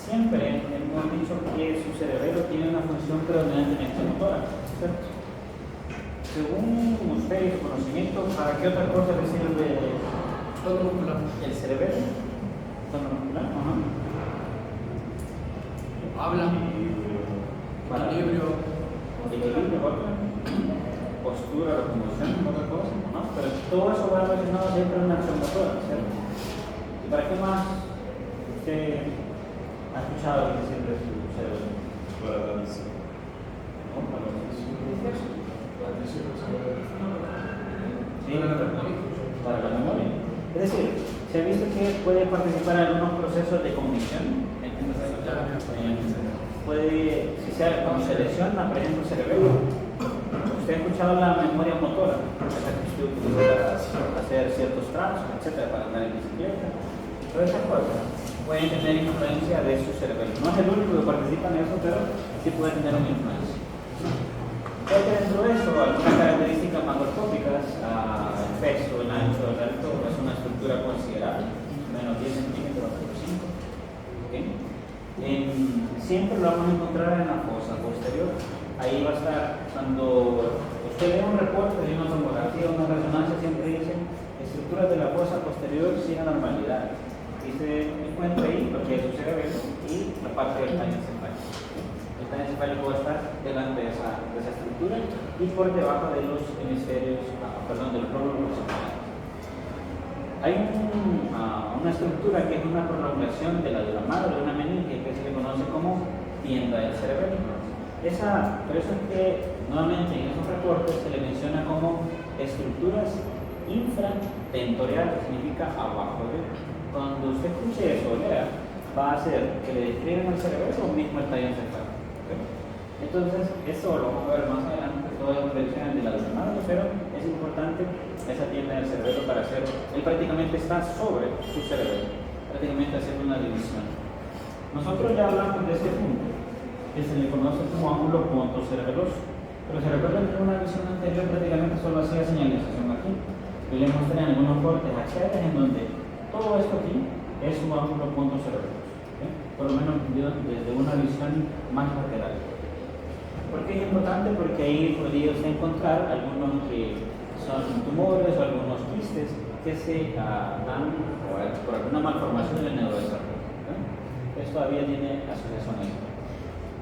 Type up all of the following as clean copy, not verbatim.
siempre hemos dicho que su cerebelo tiene una función predominantemente motora, ¿cierto? Según usted y su conocimiento, ¿para qué otra cosa le sirve Todo muscular. el cerebelo? Tono muscular, ajá. Habla. Para Equilibrio. equilibrio, otra. Postura, locomoción, otra cosa, ¿no? Pero todo eso va relacionado siempre a una acción motora, ¿cierto? ¿Y para qué más usted ha escuchado que sirve su cerebro? Para la visión. ¿No? Para la visión. Sí, para la memoria. Es decir, se ha visto que puede participar en algunos procesos de cognición. Puede, si cuando se lesiona, por ejemplo, el cerebelo, usted ha escuchado la memoria motora, esa que usted utiliza para hacer ciertos trazos, etcétera, para andar en bicicleta. Todas esas cosas pueden tener influencia de su cerebelo. No es el único que participa en eso, pero sí puede tener una influencia. Puede que dentro de eso, algunas características macroscópicas, el peso, el ancho, el alto, es una estructura considerable, menos 10 centímetros por 5. ¿Okay? Siempre lo vamos a encontrar en la fosa posterior. Ahí va a estar, cuando usted ve un reporte de una tomografía o una resonancia, siempre dice estructuras de la fosa posterior sin anormalidad. Y se encuentra ahí lo que es su cerebelo y la parte del tallo encefálico. El tallo encefálico va a estar delante de esa estructura y por debajo de los hemisferios, de los lóbulos occidentales. Hay una estructura que es una prolongación de la duramadre de una meninge que se le conoce como tienda del cerebelo. Por eso es que nuevamente en esos reportes se le menciona como estructuras infratentoriales, significa abajo de. Cuando usted escuche eso, lea, va a hacer que le describan el cerebelo o mismo el tallo encefálico. ¿Okay? Entonces, eso lo vamos a ver más adelante, todas las proyecciones de la duramadre, pero es importante esa tienda del cerebelo para hacer, él prácticamente está sobre su cerebelo, prácticamente haciendo una división. Nosotros ya hablamos de este punto, que se le conoce como ángulo pontocerebeloso, pero se recuerda que en una visión anterior prácticamente solo hacía señalización aquí. Yo le mostré algunos cortes axiales en donde todo esto aquí es un ángulo pontocerebeloso, ¿okay? Por lo menos desde una visión más lateral. ¿Por qué es importante? Porque ahí podría usted encontrar algunos que son tumores o algunos quistes que se dan por alguna malformación del neurodesarrollo. Esto todavía tiene asociación ahí.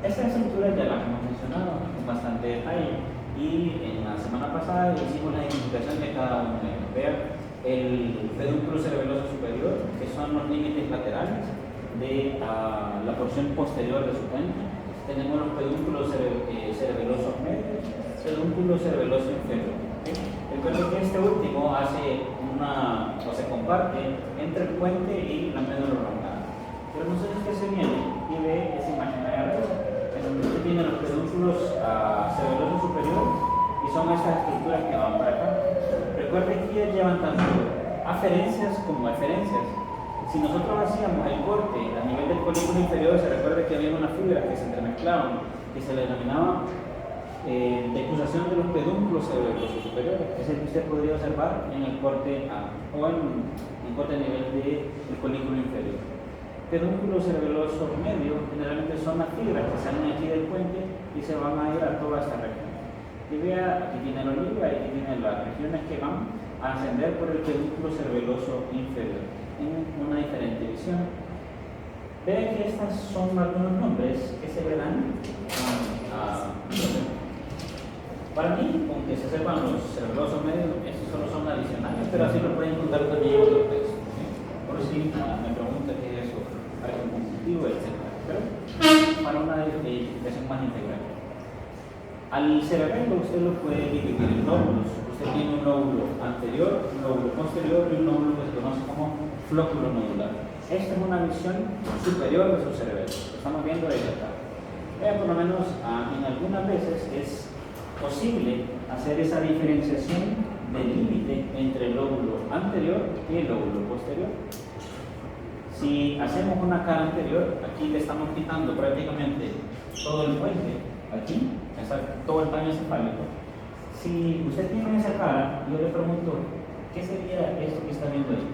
Esta estructura ya la hemos mencionado con bastante detalle y en la semana pasada hicimos la identificación de cada uno de ellos. Vean el pedúnculo cerebeloso superior, que son los límites laterales de la porción posterior de su puente. Tenemos los pedúnculos cerebelosos medios, pedúnculo cerebeloso inferior. ¿Okay? Recuerdo que este último se comparte entre el puente y la médula oblongada. Pero no sé si se viene y ve esa imagen de arriba, en donde usted tiene los pedúnculos cerebelosos superiores y son esas estructuras que van para acá. Recuerden que llevan tanto aferencias como eferencias. Si nosotros hacíamos el corte a nivel del folículo inferior, se recuerda que había unas fibras que se entremezclaban y se le denominaba decusación de los pedúnculos cerebelosos superiores. Es el que usted podría observar en el corte o en el corte a nivel del folículo inferior. Pedúnculo cerebeloso medio generalmente son las fibras que salen aquí del puente y se van a ir a toda esta región. Y vea, aquí tiene la oliva y aquí tiene las regiones que van a ascender por el pedúnculo cerebeloso inferior en una diferente visión. Vean que estas son algunos nombres que se le dan para mí, aunque se sepan los cerebelosos medios, estos solo son adicionales, pero así lo pueden contar también otros textos. Por si me pregunta qué es eso, algo conjuntivo, etc. Pero para una identificación más integral. Al cerebelo usted lo puede dividir en lóbulos. Usted tiene un lóbulo anterior, un lóbulo posterior y un lóbulo que se conoce como flóculo nodular. Esta es una visión superior de su cerebelo. Lo estamos viendo desde acá. Por lo menos en algunas veces es posible hacer esa diferenciación del límite entre el lóbulo anterior y el lóbulo posterior. Si hacemos una cara anterior, aquí le estamos quitando prácticamente todo el puente, aquí está todo el tallo encefálico. Si usted tiene esa cara, yo le pregunto, ¿qué sería esto que está viendo ahí?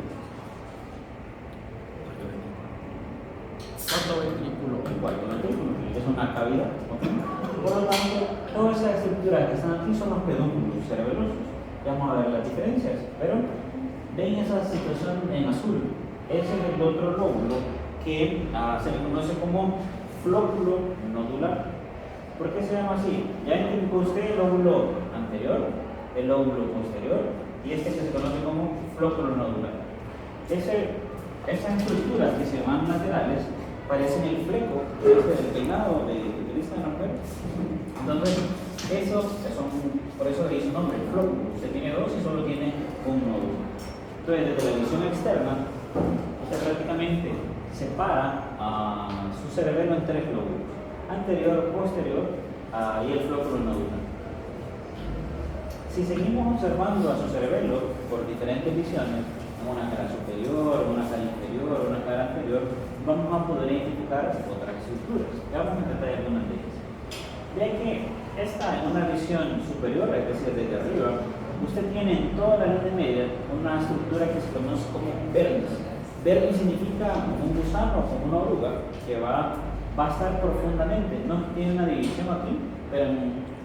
cuarto ventrículo. El cuarto ventrículo, que es una cavidad. ¿Ok? Por lo tanto, todas esas estructuras que están aquí son los pedúnculos cerebelosos. Ya vamos a ver las diferencias, pero ven esa situación en azul. Ese es el otro lóbulo que se le conoce como flóculo nodular. ¿Por qué se llama así? Ya identificó usted el lóbulo anterior, el lóbulo posterior y este que se conoce como flóculo nodular. Esas estructuras que se llaman laterales parecen el fleco del peinado que utilizan las mujeres. Entonces, por eso le dice su nombre, flóculo. Usted tiene dos y solo tiene un nódulo. Entonces, desde la visión externa, usted prácticamente separa su cerebelo en tres lóbulos: anterior, posterior y el flóculo nodular. Si seguimos observando a su cerebelo por diferentes visiones, una cara superior, una cara inferior, una cara anterior, vamos a poder identificar otras estructuras. Ya vamos a tratar algunas de ellas. Ya que esta en una visión superior, es decir, desde arriba, usted tiene en toda la línea media una estructura que se conoce como vermis. Vermis significa un gusano o una oruga que va a estar profundamente, no tiene una división aquí, pero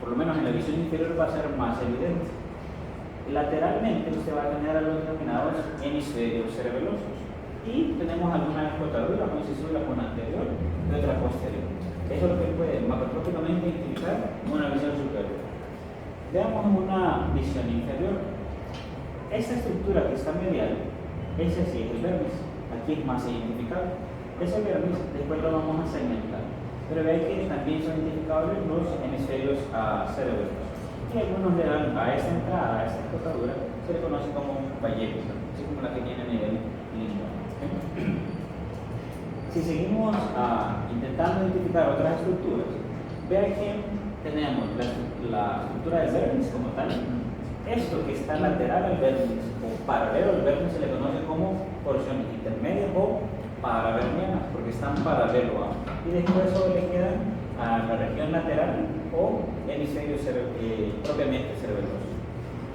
por lo menos en la visión inferior va a ser más evidente. Lateralmente usted va a tener a los denominados hemisferios cerebelosos y tenemos alguna escotadura muy cisuras, una anterior y otra posterior. Eso es lo que puede macroscópicamente identificar una visión superior. Veamos una visión inferior. Esta estructura que está medial, ese sí es el vermis, aquí es más identificado. Ese vermis después lo vamos a segmentar, pero vean que también son identificables los hemisferios cerebrosos. Y algunos le dan a esta entrada, a esta escotadura, se le conoce como vallejo, así como la que tiene a nivel lingual. ¿Okay? Si seguimos intentando identificar otras estructuras, vean que tenemos la estructura del vermis como tal. Esto que está lateral al vermis o paralelo al vermis se le conoce como porciones intermedias o paravernianas, porque están paralelo a. Y después solo le quedan a la región lateral o hemisferio propiamente cerebeloso.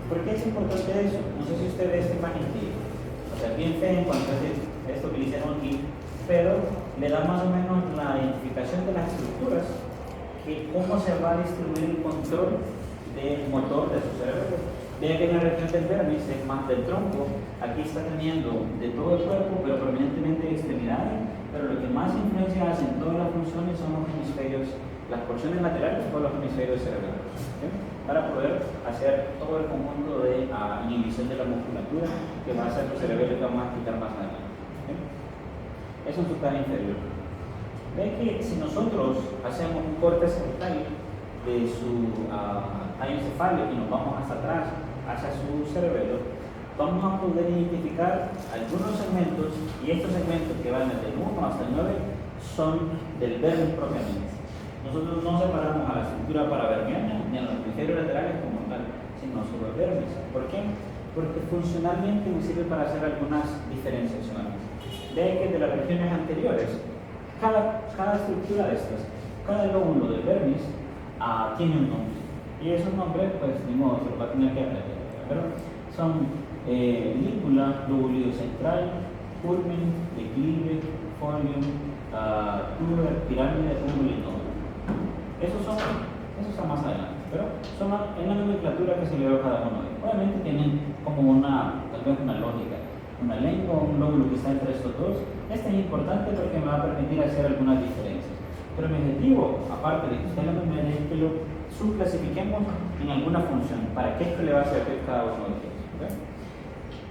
¿Por qué es importante eso? No sé si usted ve esta imagen que, o sea, bien fea en cuanto a esto que le hicieron aquí, pero le da más o menos la identificación de las estructuras, que cómo se va a distribuir el control del motor de su cerebro. Vean que en la región del vermis es más del tronco, aquí está teniendo de todo el cuerpo, pero prominentemente de extremidades, pero lo que más influencia hace en todas las funciones son los hemisferios, las porciones laterales o los hemisferios cerebrales, ¿okay? Para poder hacer todo el conjunto de inhibición de la musculatura que va a hacer los cerebros que vamos a explicar más adelante. ¿Okay? Eso en su cara inferior. Ven que si nosotros hacemos un corte segmental de su tallo encefálico y nos vamos hasta atrás, hacia su cerebelo, vamos a poder identificar algunos segmentos, y estos segmentos que van desde el 1 hasta el 9 son del vermis propiamente. Nosotros no separamos a la estructura paraverniana ni a los hemisferios laterales como tal, sino solo el vermis. ¿Por qué? Porque funcionalmente me sirve para hacer algunas diferenciaciones. Vean que de las regiones anteriores, cada estructura de estas, cada lóbulo del vermis tiene un nombre. Y esos nombres, pues, ni modo, se los va a tener que aprender. Pero son lígula, lóbulo central, culmen, declive, folium, tuber, pirámide, túmulo y nódulo. Esos están más adelante, pero son en la nomenclatura que se le dio a cada uno de ellos. Obviamente tienen como tal vez una lógica. Una lengua, un lóbulo que está entre estos dos. Este es importante porque me va a permitir hacer algunas diferencias. Pero mi objetivo, aparte de que usted lo mire, es que lo subclasifiquemos en alguna función. ¿Para qué esto le va a servir cada uno de ellos? ¿Okay?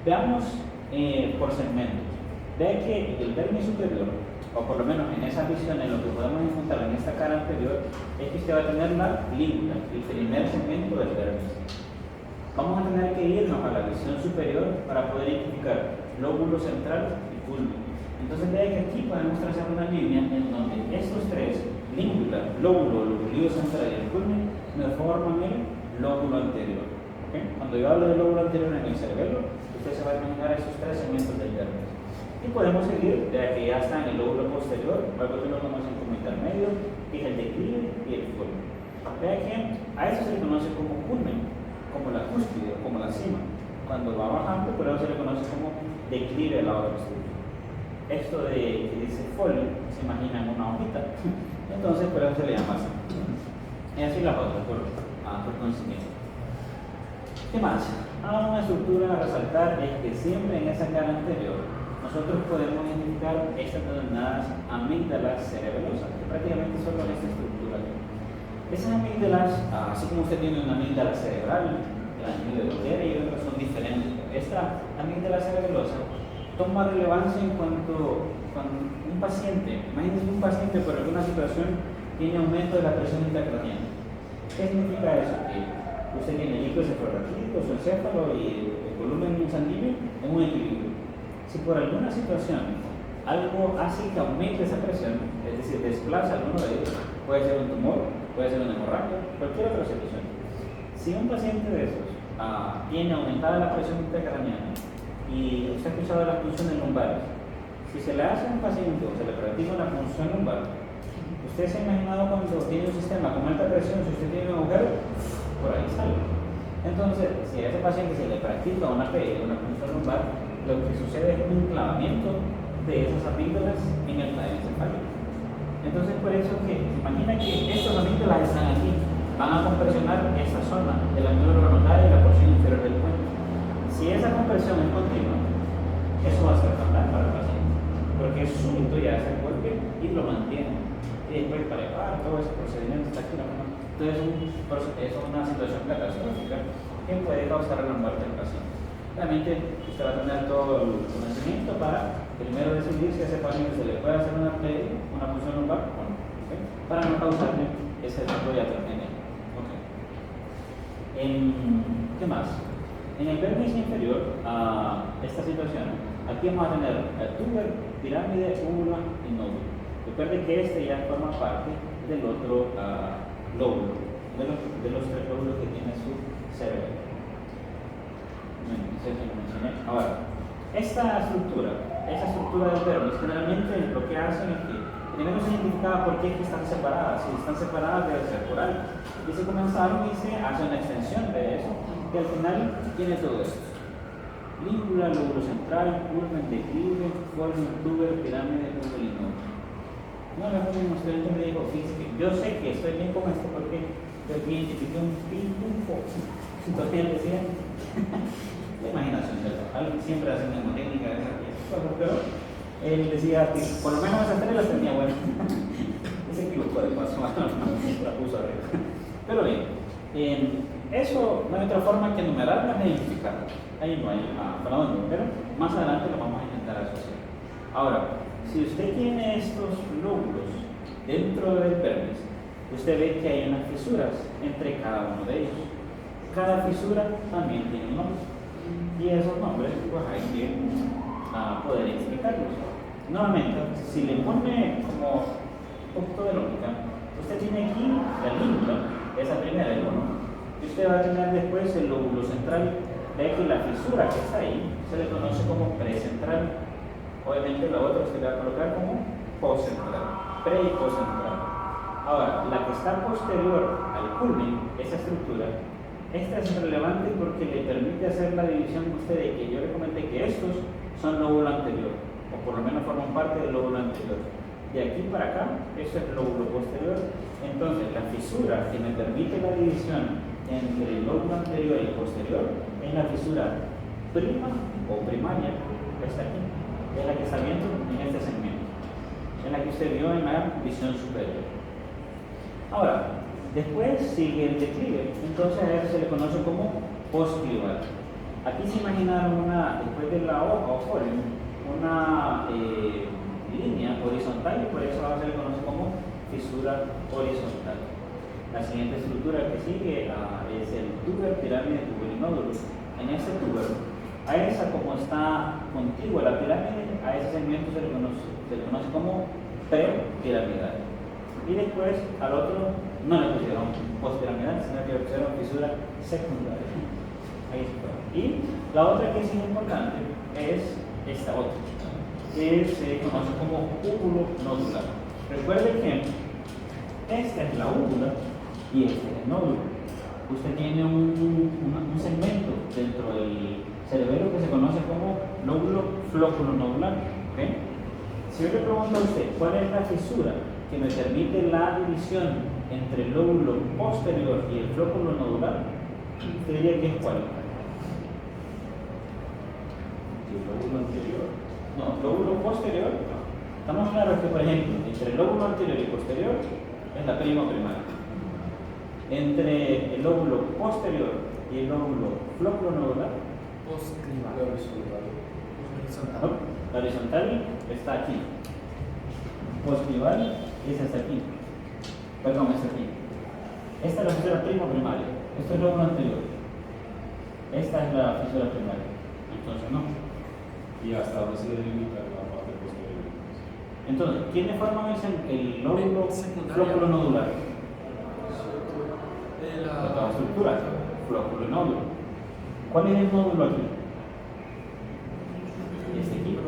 Veamos por segmentos. Vean que el vermis superior, o por lo menos en esa visión, en lo que podemos encontrar en esta cara anterior, es que usted va a tener la lígula, el primer segmento del vermis. Vamos a tener que irnos a la visión superior para poder identificar lóbulo central y culmen. Entonces vean que aquí podemos trazar una línea en donde estos tres, lígula, lóbulo, lóbulo central y el culmen, me forman el lóbulo anterior. ¿Okay? Cuando yo hablo del lóbulo anterior en el cerebelo, usted se va a imaginar esos tres segmentos del vermis. Y podemos seguir de que ya está en el lóbulo posterior, algo que lo conocen como intermedio, que es el declive y el culmen. Vean que a eso se le conoce como culmen, como la cúspide, como la cima. Cuando va bajando, por eso se le conoce como declive de la otra estructura. esto de que dice folio, se imaginan una hojita, entonces por eso se le llama así. Y así las otras, por conocimiento. ¿Qué más? Una estructura a resaltar es que siempre en esa cara anterior nosotros podemos identificar estas denominadas amígdalas cerebelosas, que prácticamente son esta estructura. Esas amígdalas, así como usted tiene una amígdala cerebral, la amígdala y otras son diferentes. Esta amígdala cerebelosa toma relevancia en cuanto un paciente, imagínense un paciente por alguna situación tiene aumento de la presión intracraneal. ¿Qué significa eso? Que usted tiene el líquido cefalorraquídeo, su encéfalo y el volumen sanguíneo en un equilibrio. Si por alguna situación algo hace que aumente esa presión, es decir, desplaza alguno de ellos, puede ser un tumor, puede ser una hemorragia, cualquier otra situación. Si un paciente de esos tiene aumentada la presión intracraneal y usted ha escuchado las punciones lumbares, si se le hace a un paciente o se le practica una punción lumbar, usted se ha imaginado cuando tiene un sistema con alta presión, si usted tiene un agujero, por ahí sale. Entonces, si a ese paciente se le practica una PE, una punción lumbar, lo que sucede es un enclavamiento de esas amígdalas en el tallo encefálico. Entonces, por eso que se imagina que estas amígdalas están aquí, van a compresionar esa zona de la médula orbitaria y la porción inferior del cuello. Si esa compresión es continua, eso va a ser fatal para el paciente, porque es súbito ya ese golpe y lo mantiene. Y después para elevar todo ese procedimiento está aquí, ¿no? Entonces es una situación catastrófica que puede causar la muerte del paciente. Realmente usted va a tener todo el conocimiento para primero decidir si a ese paciente se le puede hacer una punción lumbar o no, ¿okay? Para no causarle ese tipo de atrofia. ¿Qué más? En el vértice inferior a esta situación, aquí vamos a tener el túber, pirámide, úvula y nódulo. Recuerden que este ya forma parte del otro lóbulo, de los tres lóbulos que tiene su cerebro. Ahora, esta estructura del vértice, generalmente lo que hacen es que tenemos identificada por qué es que están separadas. Si están separadas debe ser por algo. Y se comenzaron y se hace una extensión de eso, que al final tiene todo esto: lígula, lóbulo central, culmen, declive, folio, túber, pirámide, túber y nódulo. Una vez un estudiante me dijo, fíjese, yo sé que estoy bien con esto porque yo identifiqué un foco. Entonces él decía, la imaginación, ¿cierto? Alguien siempre hace una técnica de esas cosas, pero él decía que por lo menos esas tres las tenía buenas. Se equivocó de paso, la puso arriba. Pero bien, eso no hay otra forma que enumerarlas e identificarlas. Ahí no hay para dónde, pero más adelante lo vamos a intentar asociar. Ahora, si usted tiene estos lóbulos dentro del vértice, usted ve que hay unas fisuras entre cada uno de ellos. Cada fisura también tiene un nombre. Y esos nombres, pues hay que poder explicarlos. Nuevamente, si le pone como un poquito de lógica, usted tiene aquí la lígula, esa primera, el 1, y usted va a tener después el lóbulo central. Ve que la fisura que está ahí se le conoce como precentral. Obviamente la otra se le va a colocar como postcentral, pre y postcentral. Ahora, la que está posterior al culmen, esa estructura, esta es relevante porque le permite hacer la división de usted de que yo le comenté que estos son lóbulo anterior, o por lo menos forman parte del lóbulo anterior. De aquí para acá, esto es el lóbulo posterior. Entonces, la fisura que me permite la división entre el lóbulo anterior y el posterior es la fisura prima o primaria, que está aquí, es la que está viendo en este segmento, en la que usted vio en la visión superior. Ahora, después sigue el declive, entonces a él se le conoce como postclival. Aquí se imaginaron después de la hoja o folio, una línea horizontal y por eso ahora se le conoce como fisura horizontal. La siguiente estructura que sigue es el túber, pirámide, túber y nódulo. En este túber, a esa como está contigua la pirámide, a ese segmento se le conoce como prepiramidal. Y después al otro no le pusieron postpiramidal, sino que le pusieron fisura secundaria. Ahí está. Y la otra que es importante es esta otra, que se conoce como úvulo nodular. Recuerde que esta es la úvula y este es el nódulo. Usted tiene un segmento dentro del cerebelo que se conoce como lóbulo flóculo nodular. ¿Okay? Si yo le pregunto a usted cuál es la fisura que me permite la división entre el lóbulo posterior y el flóculo nodular, usted diría que es cuál. El lóbulo anterior. No, lóbulo posterior. Estamos claros que, por ejemplo, entre el lóbulo anterior y posterior es la prima primaria. Entre el lóbulo posterior y el lóbulo flóculo nodular, Poscrimal. La horizontal. ¿no? La horizontal está aquí. Poscrimal es hasta aquí. Perdón, es aquí. Esta es la fisura prima primaria. Esto es el lóbulo anterior. Esta es la fisura primaria. Entonces, no. Y hasta donde se delimita la parte posterior. Entonces, ¿quiénes forman el lóbulo Secundaria. flóculo nodular? De La la otra estructura, flóculo y nódulo. ¿Cuál es el nódulo aquí? Este aquí.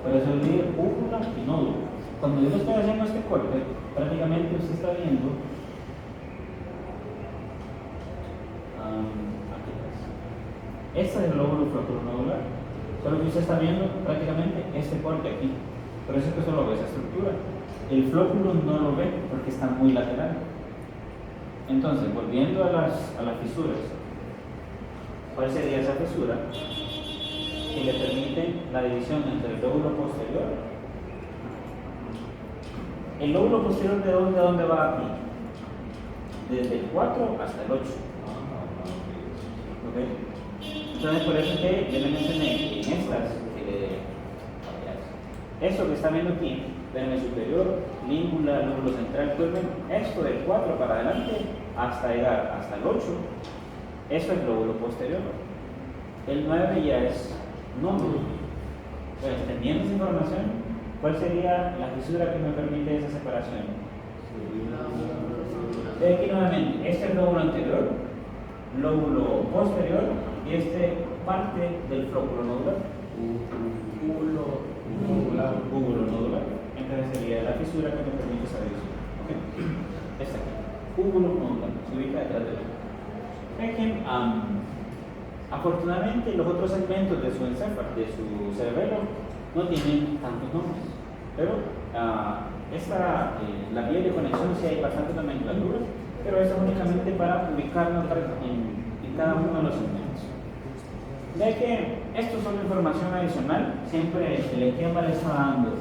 Pero se divide úvula y nódulo. Cuando yo estoy haciendo este corte, prácticamente usted está viendo aquí atrás. Este es el lóbulo flóculo nodular. Solo que usted está viendo prácticamente este corte aquí. Por eso es que solo ve esa estructura. El flóculo no lo ve porque está muy lateral. Entonces, volviendo a las fisuras, ¿cuál sería esa fisura que le permite la división entre el lóbulo posterior? ¿El lóbulo posterior de dónde a dónde va aquí? Desde el 4 hasta el 8. ¿Ok? Entonces, por eso es que yo le mencioné que en estas, eso que está viendo aquí, perme superior, língula, lóbulo central, culmen, esto del 4 para adelante hasta llegar hasta el 8, eso es lóbulo posterior. El 9 ya es nódulo. Entonces, teniendo esa información, ¿cuál sería la fisura que me permite esa separación? Aquí nuevamente, este es el lóbulo anterior, lóbulo posterior y este parte del flóculo nodular. Úvulo nodular. Entonces sería la fisura que me permite esa división. ¿Ok? Esta aquí. Úvulo nodular. Se ubica detrás de él. Dejen, afortunadamente los otros segmentos de su encéfalo, de su cerebelo, no tienen tantos nombres. Pero la vía de conexión sí hay bastante nomenclatura, pero eso es únicamente para ubicarnos en cada uno de los segmentos. Ya que esto es solo información adicional, siempre el esquema le está dando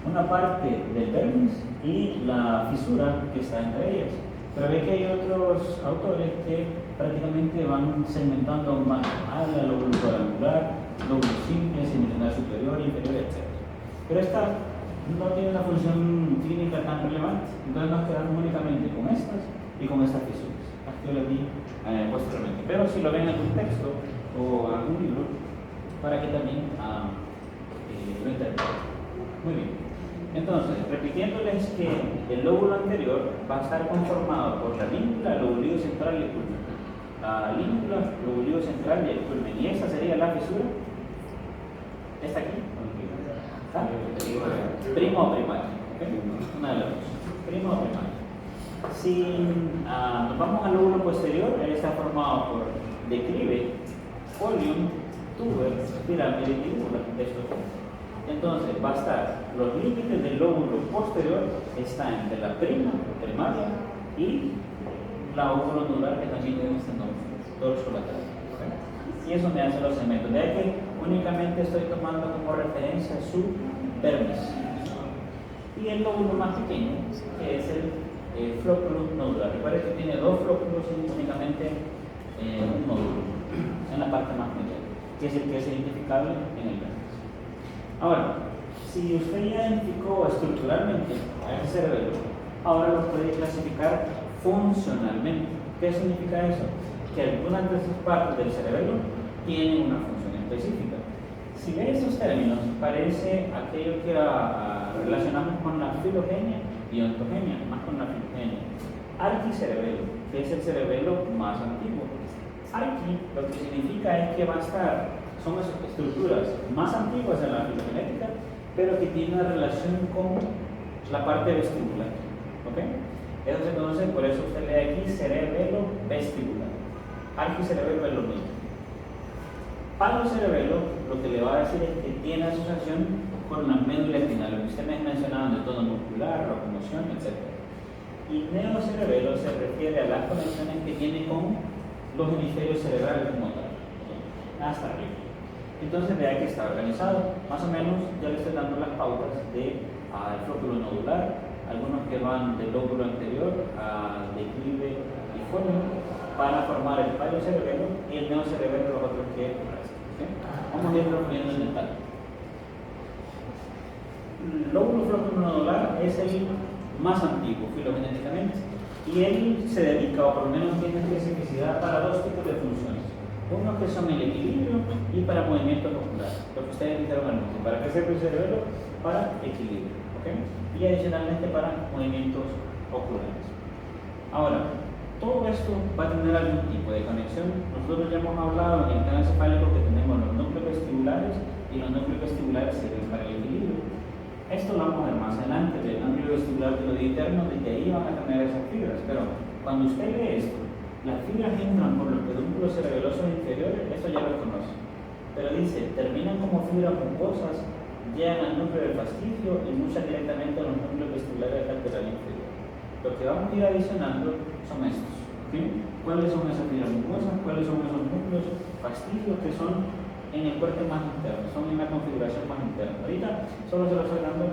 una parte del dermis y la fisura que está entre ellas. Pero ve que hay otros autores que prácticamente van segmentando más ala, lóbulo cuadrangular, lóbulo simple, semilunar superior, inferior, etc. Pero esta no tiene una función clínica tan relevante, entonces nos quedamos únicamente con estas y con estas fisuras. Aquí yo les di posteriormente. Pero si lo ven en algún texto o algún libro, para que también lo interpreten. Muy bien. Entonces, repitiéndoles que el lóbulo anterior va a estar conformado por la língula, lobulillo central y el culmen. La língula, lobulillo central y el culmen. ¿Y esa sería la fisura? ¿Esta aquí? ¿Ah? Prima o primaria. ¿Okay? Una de las dos. Prima o primaria. Si nos vamos al lóbulo posterior, él está formado por declive, folium, tuber, pirámide y lígula. Entonces va a estar, los límites del lóbulo posterior están entre la primaria y la óvulo nodular, que también tiene este nombre, dorso lateral. Y eso me hace los segmentos. De ahí que únicamente estoy tomando como referencia su dermis. Y el lóbulo más pequeño, que es el flóculo nodular. Recuerden que tiene dos flóculos y únicamente un nódulo en la parte más media, que es el que es identificable en el dermis. Ahora, si usted ya identificó estructuralmente a ese cerebelo, ahora lo puede clasificar funcionalmente. ¿Qué significa eso? Que algunas de esas partes del cerebelo tienen una función específica. Si ve esos términos, parece aquello que relacionamos con la filogenia y ontogenia, más con la filogenia. Arquicerebelo, que es el cerebelo más antiguo. Arqui lo que significa es que va a estar, son estructuras más antiguas en la filogenética, pero que tienen una relación con la parte vestibular. ¿Ok? Eso se conoce, por eso usted lee aquí cerebelo vestibular. Arquicerebelo es lo mismo. Palocerebelo lo que le va a decir es que tiene asociación con la médula espinal, lo que ustedes mencionaban de tono muscular, locomoción, etc. Y neocerebelo se refiere a las conexiones que tiene con los hemisferios cerebrales como tal, hasta arriba. Entonces vea que está organizado, más o menos ya le estoy dando las pautas de el flóculo nodular, algunos que van del lóbulo anterior al declive y fonio para formar el paliocerebelo y el neocerebelo los otros que restan. ¿Okay? Vamos a irlo viendo en detalle. El lóbulo flóculo nodular es el más antiguo filogenéticamente y él se dedica, o por lo menos tiene especificidad para dos tipos de funciones. Uno que son el equilibrio y para movimiento ocular, lo que ustedes dijeron antes. ¿Para qué sirve el cerebelo? Para equilibrio, ¿okay? Y adicionalmente para movimientos oculares. Ahora, todo esto va a tener algún tipo de conexión. Nosotros ya hemos hablado en el canal cefálico que tenemos los núcleos vestibulares y los núcleos vestibulares sirven para el equilibrio. Esto lo vamos a ver más adelante, del núcleo vestibular del oído interno, desde ahí van a tener esas fibras. Pero cuando usted lee esto, las fibras entran por los pedúnculos cerebelosos inferiores, esto ya lo conoce. Pero dice, terminan como fibras mucosas, llegan al núcleo del fascicio y muchas directamente a los núcleos vestibulares lateral inferior. Lo que vamos a ir adicionando son estos. ¿Sí? ¿Cuáles son esas fibras mucosas? ¿Cuáles son esos núcleos fasticios que son en el cuerpo más interno? Son en la configuración más interna. Ahorita solo se lo estoy dando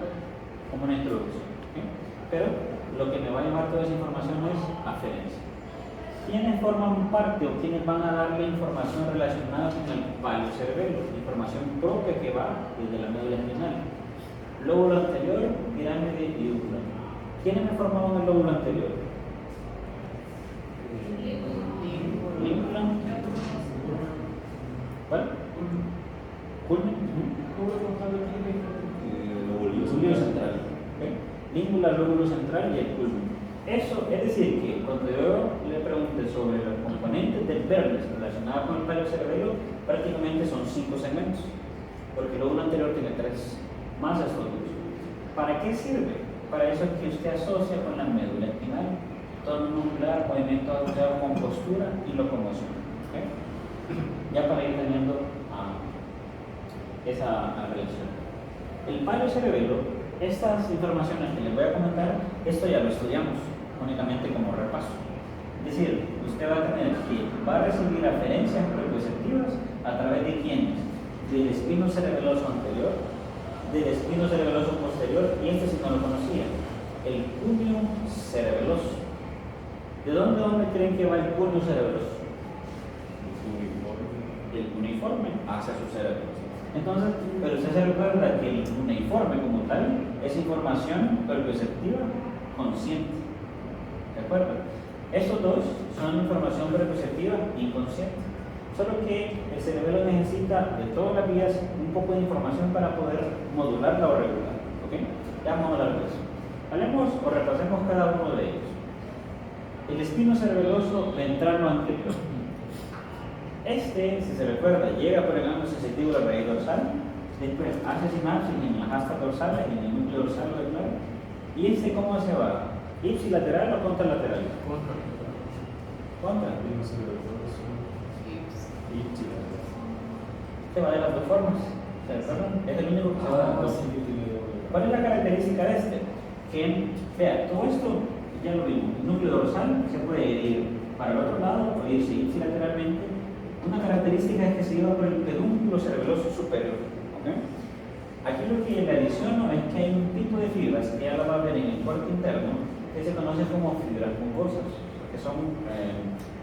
como una introducción. ¿Sí? Pero lo que me va a llevar toda esa información es aferencia. ¿Quiénes forman parte o quiénes van a darle información relacionada con el paliocerebelo? Información propia que va desde la médula espinal. Lóbulo anterior, pirámide y úvula. ¿Quiénes me formaban el lóbulo anterior? Língula. ¿Cuál? Culmen. Lóbulo central. ¿Okay? Língula, lóbulo central y el culmen. Eso es decir, que cuando yo le pregunte sobre los componentes del vértice relacionados con el paliocerebelo, prácticamente son 5 segmentos, porque el lóbulo anterior tiene 3, más estos dos. ¿Para qué sirve? Para eso es que usted asocia con la médula espinal, tono muscular, movimiento asociado con postura y locomoción. ¿Okay? Ya para ir teniendo esa relación. El paliocerebelo, estas informaciones que les voy a comentar, esto ya lo estudiamos únicamente como repaso. Es decir, usted va a tener que va a recibir aferencias propioceptivas a través de quiénes? Del espino cerebeloso anterior, del espino cerebeloso posterior, y este sí no lo conocía, el cúneo cerebeloso. ¿De dónde creen que va el cúneo cerebeloso? El uniforme hacia su cerebro. Entonces, pero usted se recuerda que el uniforme como tal es información propioceptiva consciente. ¿De acuerdo? Estos dos son información propioceptiva inconsciente. Solo que el cerebelo necesita de todas las vías un poco de información para poder modularla o regular. ¿Ok? Ya vamos a hablar de eso. Hablemos o repasemos cada uno de ellos. El espino cerebeloso ventral o anterior. Este, si se recuerda, llega por el ángulo sensitivo de la raíz dorsal, después hace sinapsis en las astas dorsales, en el núcleo dorsal o claro. ¿Y este cómo se va? ¿Ipsilateral o contralateral? Contra. Se va de las dos formas. ¿Se recuerdan? Es el único que se va de las dos. ¿Cuál es la característica de este? Que, vea, todo esto ya lo vimos. El núcleo dorsal se puede ir para el otro lado o irse ipsilateralmente. Una característica es que se lleva por el pedúnculo cerebeloso superior. ¿Okay? Aquí lo que le adiciono es que hay un tipo de fibras que ya lo va a ver en el cuerpo interno que se conoce como fibras mucosas, que son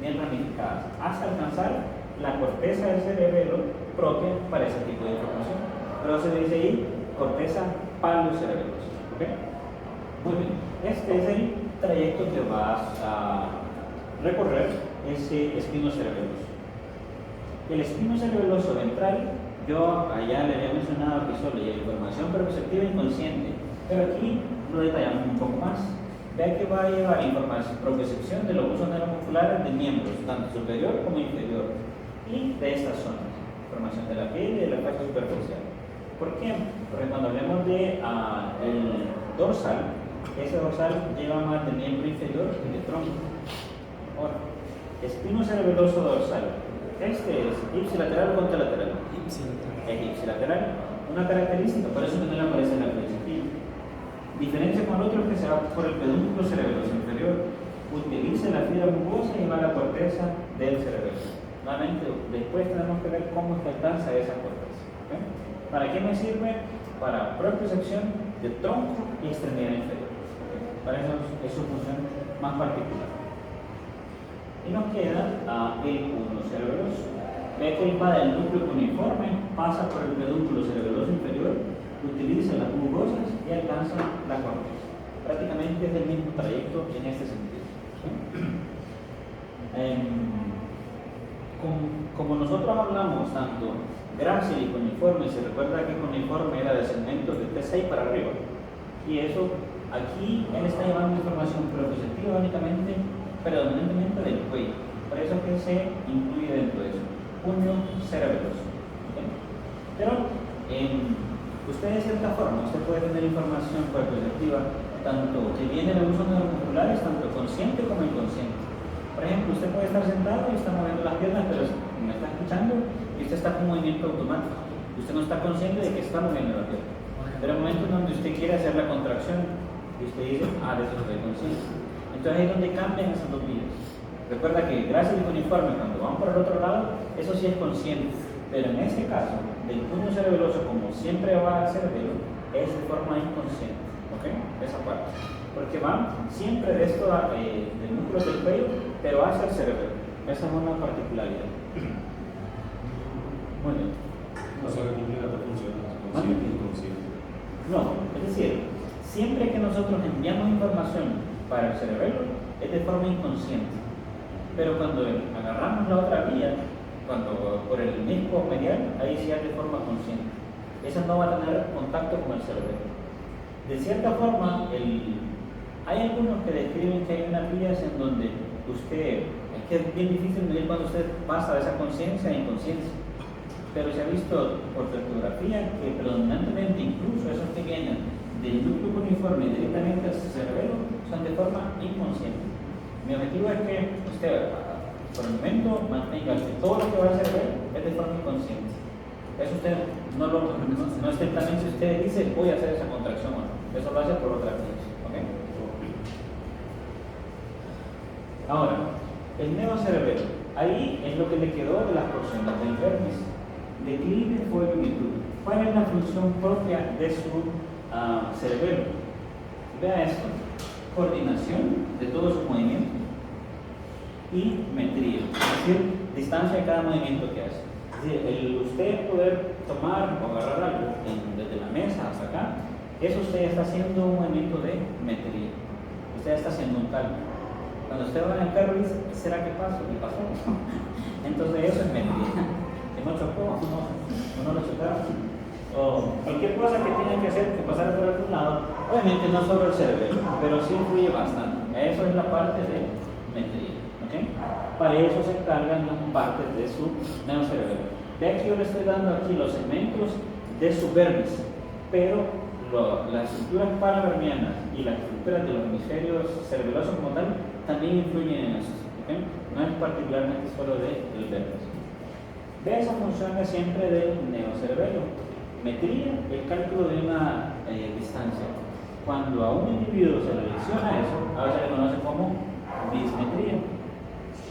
bien ramificadas, hasta alcanzar la corteza del cerebelo propia para ese tipo de información. Pero se dice ahí corteza paliocerebelosa. ¿Okay? Muy bien, este es el trayecto que vas a recorrer ese espino cerebeloso. El espino cerebeloso ventral, yo allá le había mencionado que solo hay información perceptiva inconsciente, pero aquí lo detallamos un poco más. Vea que va a llevar información, propiocepción de los usos neuromusculares de miembros, tanto superior como inferior, y de estas zonas, información de la piel y de la fascia superficial. ¿Por qué? Porque cuando hablemos de el dorsal, ese dorsal lleva más de miembro inferior que de tronco. Ahora, espino cerebeloso dorsal. Este es ipsilateral o contralateral. Es ipsilateral. una característica, por eso que no le aparece la flecha aquí. Diferencia con el otro que se va por el pedúnculo cerebeloso inferior. Utilice la fibra mucosa y va a la corteza del cerebelo. Nuevamente, después tenemos que ver cómo se alcanza esa corteza. ¿Okay? ¿Para qué me sirve? Para propiocepción de tronco y extremidad inferior. ¿Okay? Para eso es su función más particular. Y nos queda el puno cerebeloso. Ve que va del núcleo cuneiforme, pasa por el pedúnculo cerebeloso inferior, utiliza las mucosas y alcanza la corteza. Prácticamente es el mismo trayecto en este sentido. Como nosotros hablamos tanto grácil y cuneiforme, se recuerda que cuneiforme era de segmentos de T6 para arriba, y eso aquí él está llevando información propioceptiva únicamente, predominantemente del cuello, por eso es que se incluye dentro de eso, puño cerebeloso. ¿Okay? Pero usted de cierta forma, usted puede tener información propioceptiva tanto que viene de usos neuromusculares, tanto consciente como inconsciente. Por ejemplo, usted puede estar sentado y está moviendo las piernas, pero me está escuchando y usted está con movimiento automático. Usted no está consciente de que está moviendo la pierna. Pero hay momentos donde usted quiere hacer la contracción y usted dice, de eso estoy consciente. Entonces ahí es donde cambian esas dos vías. Recuerda que grácil y cuneiforme, cuando van por el otro lado, eso sí es consciente. Pero en este caso, del puño cerebeloso, como siempre va al cerebelo, es de forma inconsciente. ¿Ok? Esa parte. Porque van siempre de esto del núcleo del cuello, pero hacia el cerebelo. Esa es una particularidad. Muy bien. No sabe cumplir la función, consciente y inconsciente. No, es decir, siempre que nosotros enviamos información para el cerebelo, es de forma inconsciente. Pero cuando agarramos la otra vía, cuando por el mismo medial, ahí sí es de forma consciente. Esa no va a tener contacto con el cerebelo. De cierta forma, hay algunos que describen que hay unas vías en donde usted, es que es bien difícil medir cuando usted pasa de esa conciencia a inconsciencia, pero se ha visto por cartografía que predominantemente incluso esos que vienen del núcleo cuneiforme directamente al cerebelo son de forma inconsciente. Mi objetivo es que usted, por el momento, mantenga que todo lo que va a cerebelo es de forma inconsciente. Eso usted no estrictamente usted dice voy a hacer esa contracción o no. Eso lo hace por otra vía. ¿Okay? Ahora, el neocerebelo. Ahí es lo que le quedó de las porciones del vermis. Declive, fuego y virtud. ¿Cuál es la función propia de su cerebelo? Vea esto. Coordinación de todos sus movimientos y metría, es decir, distancia de cada movimiento que hace. Es decir, el usted poder tomar o agarrar algo desde la mesa hasta acá, eso usted está haciendo un movimiento de metría. Usted está haciendo un cálculo. Cuando usted va en el carro dice, ¿será que paso? ¿Y pasó? Entonces eso es metría. Que no chocó, no lo chocaron. O cualquier cosa que tenga que hacer, que pasar por algún lado, obviamente no solo el cerebelo, pero sí influye bastante. Eso es la parte de metría. ¿Okay? Para eso se encargan las partes de su neocerebelo. De aquí yo le estoy dando aquí los segmentos de su vermis, pero las estructuras paravermianas y las estructuras de los hemisferios cerebelosos como tal también influyen en eso. ¿Okay? No es particularmente solo del vermis. Ve esa función de siempre del neocerebelo. Metría, el cálculo de una distancia. Cuando a un individuo se le lesiona eso, ahora se le conoce como dismetría.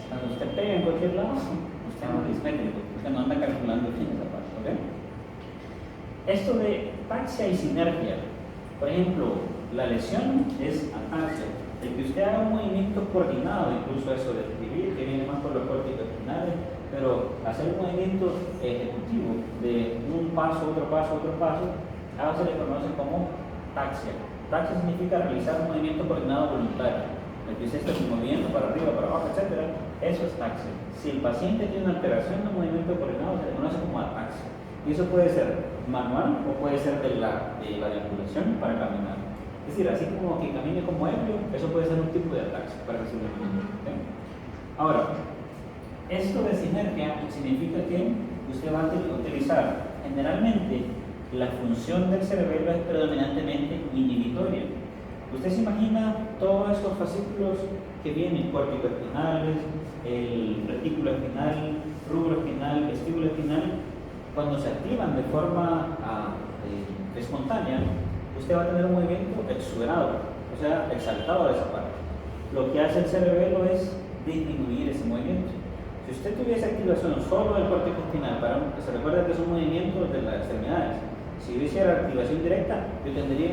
Cuando usted pega en cualquier lado, usted no es dismétrico, usted no anda calculando bien esa parte. ¿Okay? Esto de ataxia y sinergia, por ejemplo, la lesión es ataxia. El que usted haga un movimiento coordinado, incluso eso de escribir, que viene más por los córticos espinales, pero hacer un movimiento ejecutivo de un paso, otro paso, ahora se le conoce como taxia. Taxia significa realizar un movimiento coordinado voluntario. El que es este movimiento para arriba, para abajo, etc. Eso es taxia. Si el paciente tiene una alteración de un movimiento coordinado, se le conoce como ataxia. Y eso puede ser manual o puede ser de la deambulación para caminar. Es decir, así como que camine como ebrio, eso puede ser un tipo de ataxia para recibir el movimiento. ¿Okay? Ahora, esto de sinergia significa que usted va a utilizar generalmente la función del cerebelo es predominantemente inhibitoria. Usted se imagina todos estos fascículos que vienen, córtico espinales, el retículo espinal, rubro espinal, vestíbulo espinal, cuando se activan de forma espontánea, usted va a tener un movimiento exuberado, o sea, exaltado de esa parte. Lo que hace el cerebelo es disminuir ese movimiento. Si usted tuviese activación solo del corte intestinal, se recuerda que son movimientos de las extremidades. Si yo hiciera activación directa, yo tendría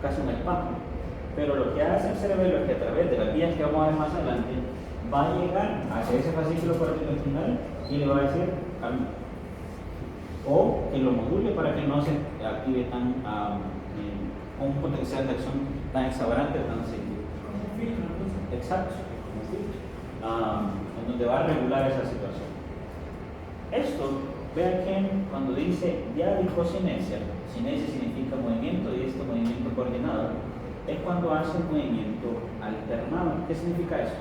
casi un espasmo. Pero lo que hace el cerebelo es que a través de las vías que vamos a ver más adelante, va a llegar hacia ese fascículo corte intestinal y le va a decir calma. O que lo module para que no se active tan con un potencial de acción tan exagerante, tan seguido. Como un filtro, entonces. Exacto, como un filtro. En donde va a regular esa situación. Esto, vean que cuando dice diadicocinesia, cinesia significa movimiento y este movimiento coordinado, es cuando hace un movimiento alternado. ¿Qué significa eso?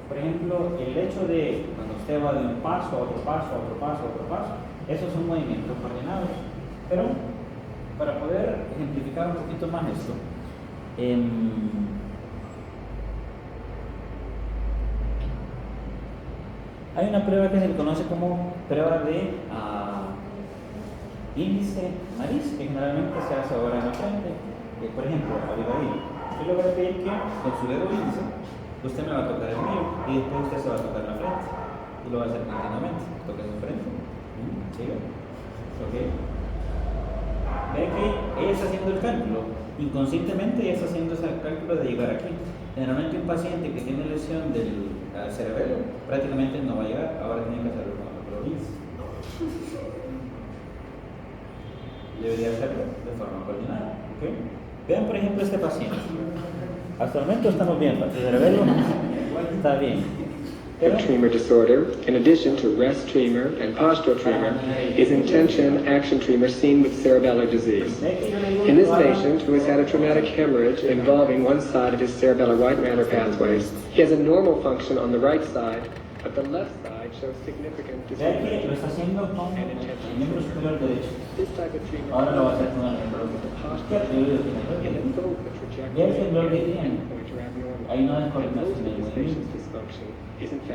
Por ejemplo, el hecho de cuando usted va de un paso a otro paso, a otro paso, a otro paso, esos son movimientos coordinados. Pero para poder ejemplificar un poquito más esto, hay una prueba que se le conoce como prueba de índice nariz, que generalmente se hace ahora en la frente. Por ejemplo, Abigail, yo le voy a pedir que con su dedo índice usted me va a tocar el mío y después usted se va a tocar la frente y lo va a hacer continuamente. Toque su frente. ¿Sí? ¿Ok? Ve que ella está haciendo el cálculo. Inconscientemente ella está haciendo ese cálculo de llegar aquí. Generalmente un paciente que tiene lesión del cerebelo prácticamente no va a llegar. Ahora tiene que hacerlo con los índices. Debería hacerlo de forma coordinada. ¿Okay? Vean por ejemplo este paciente. Hasta el momento estamos bien, el cerebelo está bien. The tremor disorder, in addition to rest tremor and postural tremor, is intention action tremor seen with cerebellar disease. In this patient, who has had a traumatic hemorrhage involving one side of his cerebellar white matter pathways, he has a normal function on the right side, but the left side shows significant Vean que lo está haciendo con el miembro superior derecho. This type of tremor Ahora lo va a hacer con el miembro izquierdo. Vean que el dolor que tiene. Hay una descoordinación del movimiento.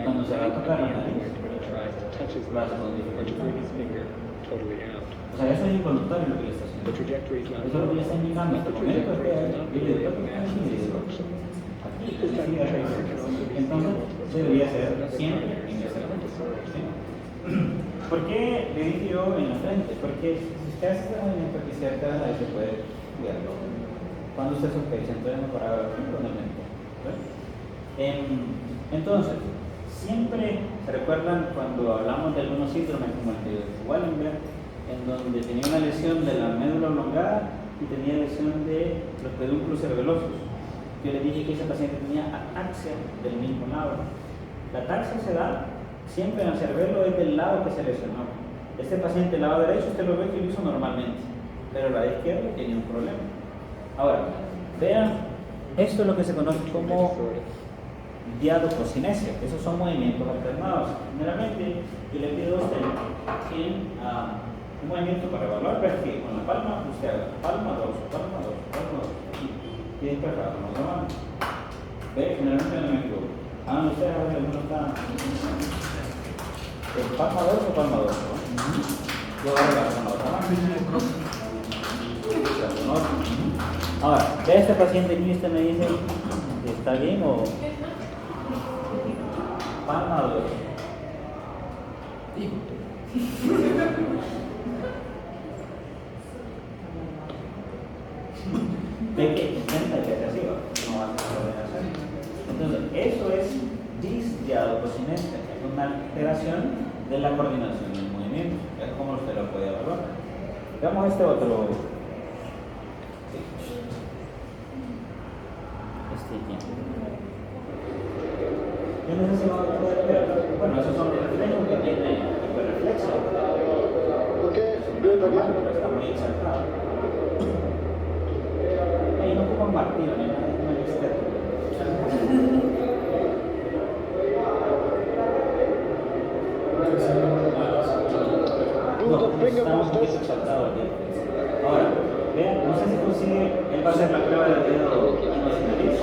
Cuando se va a tocar la nariz, lo hace con dificultad. O sea, eso es involuntario lo que le está haciendo. Eso es lo que le está indicando. En este momento es que le toca aquí. Entonces, debería ser siempre en ese momento. ¿Sí? ¿Por qué le dije yo en la frente? Porque si usted hace ese movimiento aquí cerca, ahí se puede cuidarlo. Cuando usted sospecha, entonces mejoraba aquí con el mentón. Entonces, siempre se recuerdan cuando hablamos de algunos síndromes como el de Wallenberg, en donde tenía una lesión de la médula oblongada y tenía lesión de los pedúnculos cerebelosos. Yo le dije que ese paciente tenía ataxia del mismo lado. La ataxia se da siempre en el cerebelo, es del lado que se lesionó. Este paciente, el lado derecho, usted lo ve que lo hizo normalmente, pero el lado izquierdo tenía un problema. Ahora, vean, esto es lo que se conoce como diadococinesia. Esos son movimientos alternados. Generalmente, yo le pido a usted que un movimiento para evaluar, ver que con la palma usted haga palma, dorso, palma, dorso, palma, dorso, aquí. Y después la otra mano. Ve, generalmente no me equivoco. Ustedes a ver, alguno está. Palma, dorso, palma, dorso. Yo voy a ver con la otra mano. Ahora, ve a este paciente aquí, usted me dice, ¿está bien o...? Palma o dorso. Ve que intenta que se así, no va a poder hacer. Entonces, eso es disdiadococinesia, es una alteración de la coordinación del movimiento. Es como usted lo puede evaluar. Veamos este otro. Yo no sé si vamos a poder ver. Bueno, esos son los reflejos que tiene el reflexo. ¿Por qué? Está muy exaltado. Ahí no ocupan martillo ni nada, es muy externo. No, está un poquito exaltado el dedo. Ahora, vean, no sé si consigue, él va a hacer la prueba del dedo en la nariz.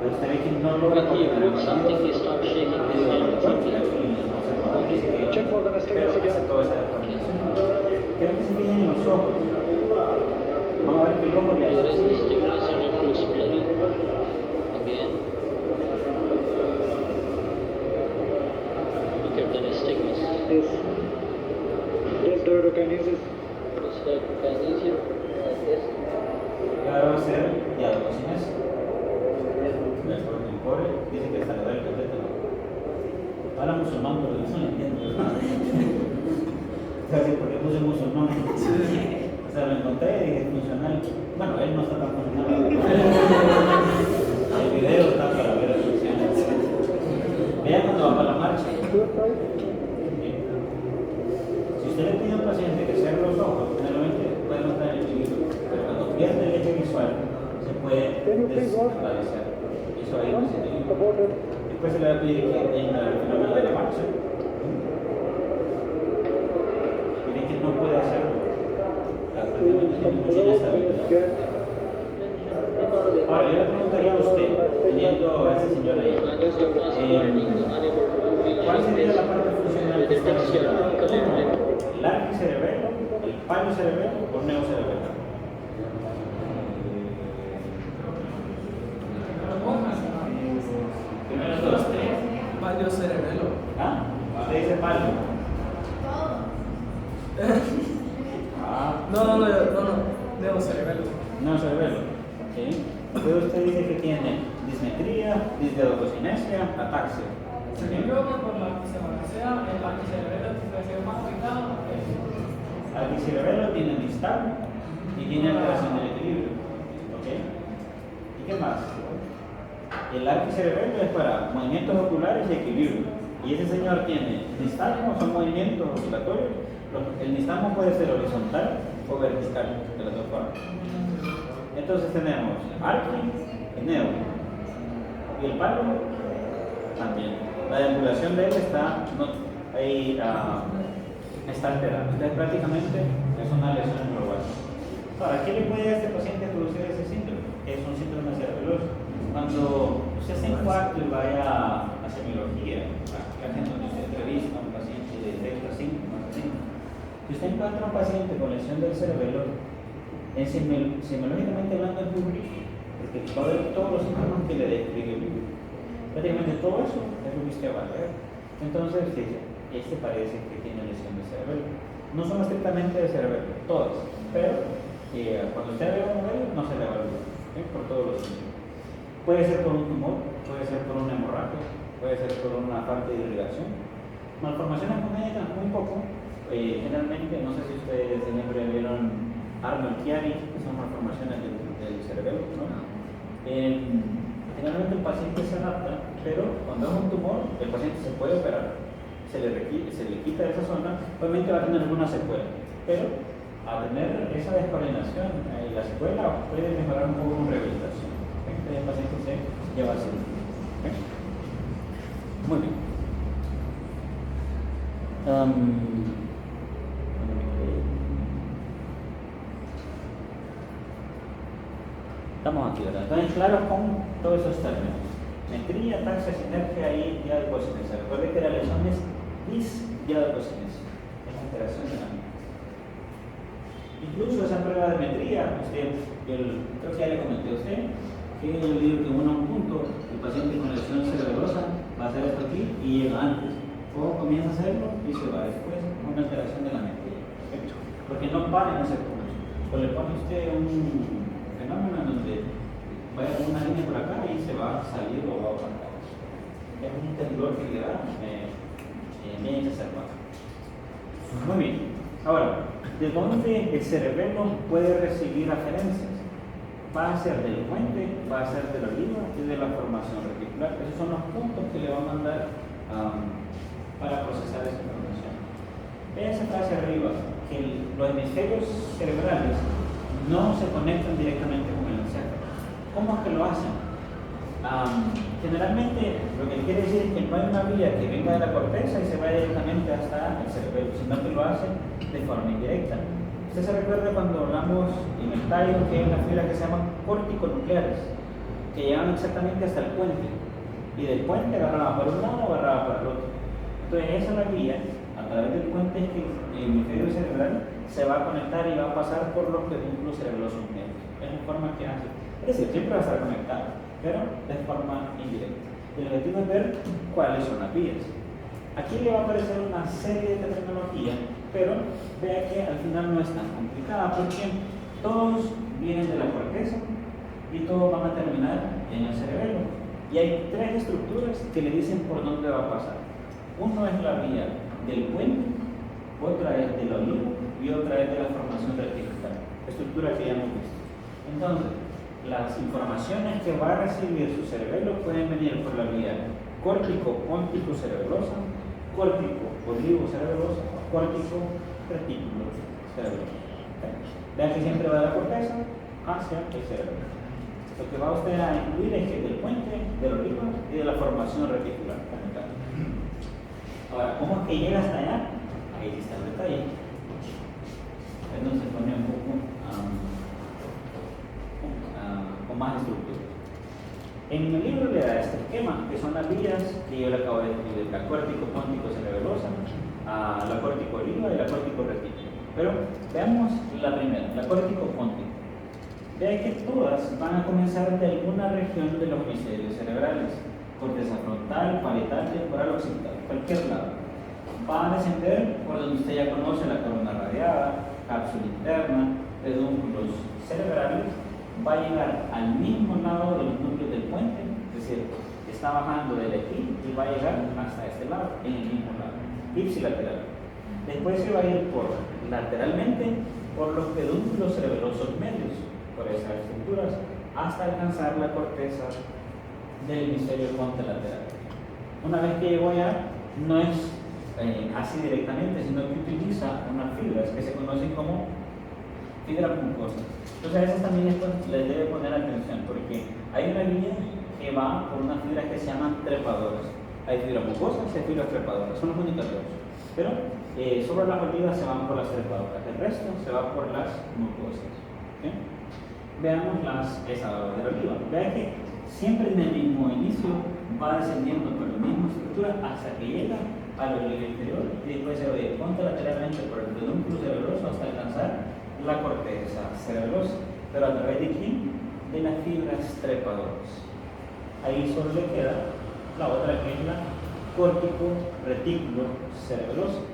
Pero usted ve que no logra When he approached something, he stopped shaking his hand. no dice que pero hace toda esa deformación. Quiero que se fijen en los ojos. Vamos a ver que el ojo le hace así. Y ahora va a ser diadocines. El pobre dice que está legal el tétano. Habla musulmán, pero yo no lo entiendo. Casi porque puse musulmán. O sea, lo encontré y dije funcional. Bueno, él no está tan funcional. El video está para ver el funcional. Vean cuando va para la marcha. Si usted le pide a un paciente que cierre los ojos, generalmente puede notar el equilibrio. Pero cuando pierde el eje visual, se puede desestabilizar. Eso ahí no se tiene. Después se le va a pedir que tenga el fenómeno de la marcha. Miren que no puede hacerlo. Prácticamente tiene mucha inestabilidad. Ahora, yo le preguntaría a usted, teniendo a ese señor ahí, ¿cuál sería la parte funcional que está mencionada? ¿El arco cerebelo, el palo cerebelo o neocerebelo? Primero dos, tres. Palo cerebelo. ¿Ah? Usted dice palo. No, neocerebelo. Neocerebelo. ¿Sí? Luego usted dice que tiene dismetría, disdiadococinesia, ataxia. Yo creo que por la semana el anticerebelo puede ser más afectado. Anticerebelo tiene distal y tiene alteración del equilibrio. ¿Ok? ¿Y qué más? El anticerebelo es para movimientos oculares y equilibrio. Y ese señor tiene nistagmo, son movimientos oscilatorios. El nistagmo puede ser horizontal o vertical, de las dos formas. Entonces tenemos arqui y neo. Y el palo también. La deambulación de él está alterada. Entonces prácticamente es una lesión global. Ahora, ¿qué le puede a este paciente producir ese síndrome? Es un síndrome cerebeloso. Cuando usted se encuentre y vaya a semiología, cuando usted entrevista a un paciente y detecta síntomas, si usted encuentra a un paciente con lesión del cerebelo, semiológicamente hablando es muy rico, porque va a ver todos los síntomas que le describe el libro. Prácticamente todo eso es lo que usted va a ver. Entonces dice, este parece que tiene lesión de cerebelo. No son estrictamente de cerebelo, todas, pero cuando usted ve un modelo no se le evalúa por todos los síntomas. Puede ser por un tumor, puede ser por un hemorragia, puede ser por una falta de irrigación. Malformaciones congénitas muy poco. Generalmente, no sé si ustedes siempre vieron Arnold Chiari, que son malformaciones del cerebelo, ¿no? Generalmente el paciente se adapta, pero cuando es un tumor, el paciente se puede operar, se le quita esa zona, obviamente va a tener alguna secuela, pero a tener esa descoordinación y la secuela puede mejorar un poco con rehabilitación. El paciente se lleva así. Muy bien. Estamos aquí, ¿verdad? Entonces, claro con todos esos términos. Metría, taxa, sinergia y diadococinesia. Recuerde que la lesión es disdiadococinesia. Es la alteración de la mente. Incluso esa prueba de metría, creo que ya le comenté a usted, que yo le digo que uno a un punto, el paciente con lesión cerebrosa va a hacer esto aquí y llega antes. O comienza a hacerlo y se va después, una alteración de la mente. Porque no para en ese punto. O le pone usted un fenómeno en donde vaya una línea por acá y se va a salir o va a bajar. Es un temblor que le da bien exacerbado. Muy bien. Ahora, ¿de dónde el cerebelo puede recibir aferencias? Va a ser del puente, va a ser de la oliva y de la formación reticular. Esos son los puntos que le va a mandar para procesar esa información. Vean esa frase arriba, que los hemisferios cerebrales no se conectan directamente con el encéfalo. ¿Cómo es que lo hacen? Generalmente lo que quiere decir es que no hay una vía que venga de la corteza y se vaya directamente hasta el cerebelo, sino que lo hacen de forma indirecta. Usted se recuerda cuando hablamos en el tallo que hay una fibra que se llama corticonucleares, que llegan exactamente hasta el puente, y del puente agarraba para un lado o agarraba para el otro. Entonces esa es la vía, a través del puente que el hemisferio cerebral se va a conectar y va a pasar por los pedúnculos cerebrosos medios. Es la forma que hace. Es decir, siempre va a estar conectado, pero de forma indirecta. El objetivo es ver cuáles son las vías. Aquí le va a aparecer una serie de terminología, pero vea que al final no es tan complicada porque todos vienen de la corteza y todos van a terminar en el cerebelo. Y hay tres estructuras que le dicen por dónde va a pasar. Uno es la vía del puente, otra es del olivo y otra es de la formación reticular, estructura que ya hemos visto. Entonces, las informaciones que va a recibir su cerebelo pueden venir por la vía córtico-póntico cerebrosa, córtico-olivo cerebrosa o córtico-retículo cerebroso. ¿Okay? Vean que siempre va de la corteza hacia el cerebro. Lo que va usted a incluir es que del puente, del olivo y de la formación reticular. Ahora, ¿cómo es que llega hasta allá? Ahí está el detalle. Entonces pone un poco con más estructura. En el libro le da este esquema, que son las vías que yo le acabo de escribir: la córtico-póntico cerebrosa, la córtico-oliva y la córtico-retículo. Pero veamos la primera, la córtico-póntico. Vean que todas van a comenzar de alguna región de los hemisferios cerebrales: corteza frontal, parietal, temporal, occipital, cualquier lado. Va a descender por donde usted ya conoce: la corona radiada, cápsula interna, pedúnculos cerebrales. Va a llegar al mismo lado de los núcleos del puente, es decir, está bajando de aquí y va a llegar hasta este lado, en el mismo lado, ipsilateral. Después se va a ir lateralmente por los pedúnculos cerebrosos medios, por esas estructuras, hasta alcanzar la corteza del hemisferio contralateral. Una vez que llegó allá, no es así directamente, sino que utiliza unas fibras que se conocen como fibras mucosas. Entonces a esas también les debe poner atención, porque hay una línea que va por unas fibras que se llaman trepadoras. Hay fibras mucosas y hay fibras trepadoras, son las únicas dos. Pero sobre las olivas se van por las trepadoras, el resto se va por las mucosas. ¿Okay? Veamos esa de la oliva. Vean que siempre en el mismo inicio va descendiendo por la misma estructura hasta que llega al olivo inferior y después se va a ir contralateralmente por el pedúnculo cerebroso hasta alcanzar la corteza cerebrosa. ¿Pero a través de quién? De las fibras trepadoras. Ahí solo le queda la otra, que es la córtico-retículo cerebrosa.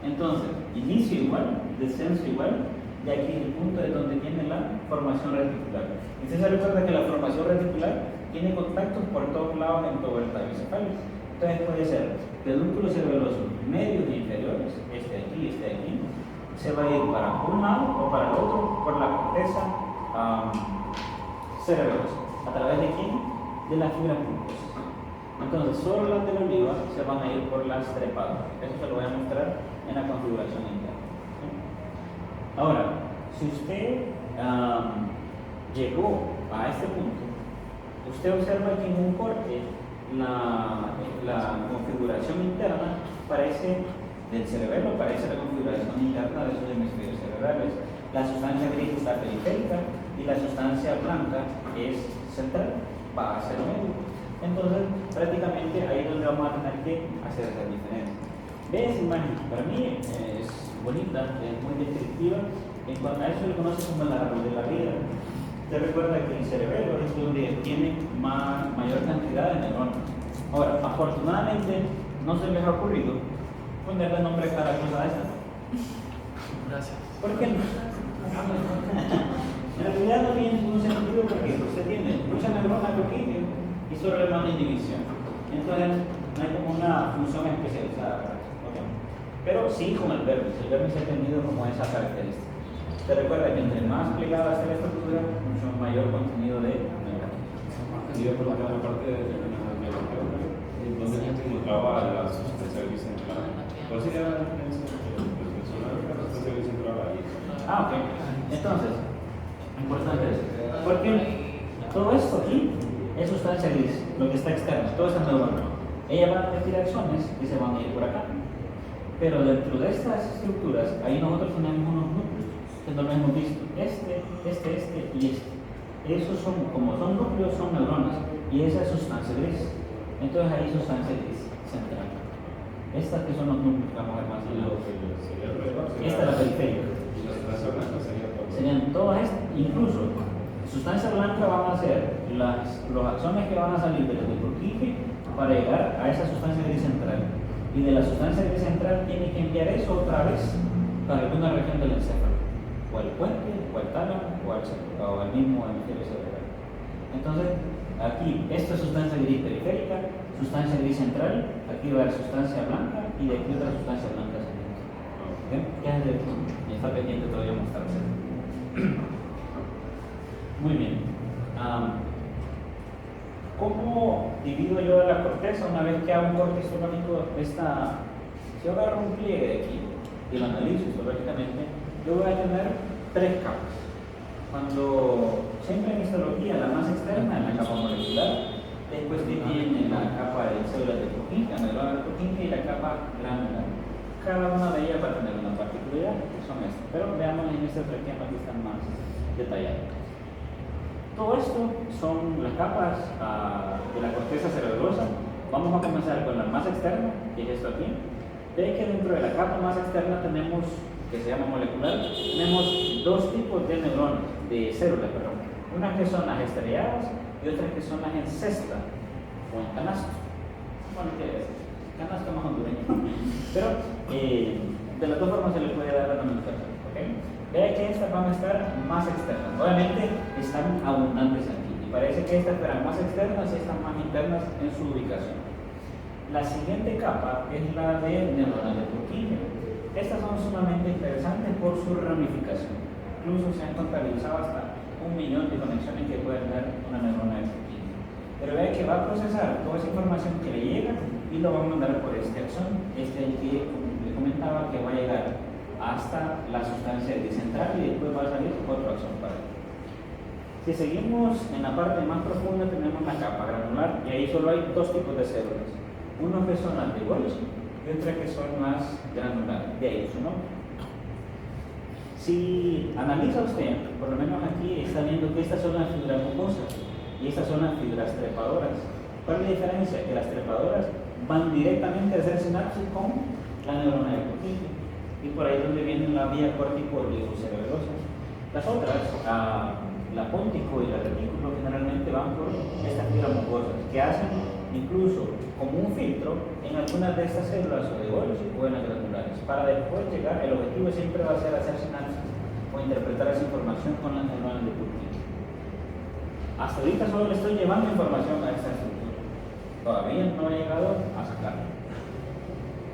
Entonces, inicio igual, descenso igual, y aquí el punto es donde tiene la formación reticular. Y usted se recuerda que la formación reticular tiene contactos por todos lados en todo el tallo encefálico. Entonces puede ser pedúnculos cerebrosos medios e inferiores, este de aquí, se va a ir para un lado o para el otro por la corteza cerebrosa. ¿A través de quién? De las fibras mucosas. Entonces, solo las de la oliva se van a ir por las trepadoras. Eso se lo voy a mostrar en la configuración interna. ¿Sí? Ahora, si usted llegó a este punto, usted observa que en un corte la configuración interna parece del cerebelo, parece la configuración interna de sus hemisferios cerebrales. La sustancia gris está periférica y la sustancia blanca es central, va hacia el medio. Entonces, prácticamente ahí es donde vamos a tener que hacer esa diferencia. Ve esa imagen, para mí es bonita, es muy descriptiva. En cuanto a eso se le conoce como el árbol de la vida. Usted recuerda que el cerebelo es donde tiene mayor cantidad de neuronas. Ahora, afortunadamente, no se les ha ocurrido ponerle nombre a cada cosa de esta. Gracias. ¿Por qué no? En realidad no tiene ningún sentido porque usted tiene muchas neuronas aquí y solo le manda indivisión. Entonces, no hay como una función especializada. ¿Okay? Pero sí con el vermis se ha tenido como esa característica. Se recuerda que entre más plegada sea la estructura, mucho mayor contenido de neuronas. Y yo por la parte de donde se encontraba la sustancia bicenteral. ¿Cuál sería la diferencia entre la sustancia bicenteral ahí? Ok. Entonces, importante eso. Porque todo esto aquí es sustancia gris, lo que está externo, todas esas neuronas. Ellas van a emitir axones y se van a ir por acá. Pero dentro de estas estructuras, ahí nosotros tenemos unos núcleos que no lo hemos visto. Este y este. Esos son, como son núcleos, son neuronas. Y esa es sustancia gris. Entonces ahí sustancia gris central. Estas que son los núcleos que vamos a ver más adelante. Esta es la periférica. Y la sustancia blanca sería por... Serían todas estas, incluso sustancia blanca van a ser los axones que van a salir del Purkinje para llegar a esa sustancia gris central. Y de la sustancia gris central tiene que enviar eso otra vez para alguna región del encéfalo, o el puente, o el tálamo, o el mismo hemisferio cerebral. Entonces, aquí, esta sustancia gris periférica, sustancia gris central, aquí va a haber sustancia blanca y de aquí otra sustancia blanca saliendo. ¿Okay? Ya está pendiente todavía mostrarse. Muy bien. ¿Cómo divido yo la corteza una vez que hago un corte histológico? Si yo agarro un pliegue de aquí y lo analizo histológicamente, yo voy a tener tres capas. Siempre en histología, la más externa es la capa molecular, después que tiene la capa de células de Purkinje, la neurona de Purkinje y la capa granular. Cada una de ellas va a tener una particularidad, que son estas, pero veamos en este otro ejemplo que están más detalladas. Todo esto son las capas de la corteza cerebrosa. Vamos a comenzar con la más externa, que es esto aquí. Ve que dentro de la capa más externa tenemos, que se llama molecular, tenemos dos tipos de neuronas, de células, perdón. Unas que son las estrelladas y otras que son las en cesta o en canasto. Bueno, ¿qué es? Canasto más hondureño. Pero de las dos formas se le puede dar la nomenclatura. ¿Okay? Vea que estas van a estar más externas. Obviamente están abundantes aquí. Y parece que estas estarán más externas y estas más internas en su ubicación. La siguiente capa es la de neuronas de Purkinje. Estas son sumamente interesantes por su ramificación. Incluso se han contabilizado hasta 1 millón de conexiones que puede tener una neurona de Purkinje. Pero vea que va a procesar toda esa información que le llega y lo va a mandar por este axón. Este es el que le comentaba que va a llegar hasta la sustancia central y después va a salir otro axón para él. Si seguimos en la parte más profunda tenemos la capa granular y ahí solo hay dos tipos de células. Unos que son las de Golgi y otras que son más granulares, de ahí su nombre. Si analiza usted, por lo menos aquí está viendo que estas son las fibras mucosas y estas son las fibras trepadoras. ¿Cuál es la diferencia? Que las trepadoras van directamente a hacer sinapsis con la neurona de Purkinje y por ahí es donde viene la vía córtico-oligocerebrosa. Las otras, la póntico y la retículo, generalmente van por estas fibras mucosas que hacen incluso como un filtro en algunas de estas células o de Golgi o en las granulares. Para después llegar, el objetivo siempre va a ser hacer sinapsis o interpretar esa información con las neuronas de Purkinje. Hasta ahorita solo le estoy llevando información a esta estructura. Todavía no he llegado a sacarla.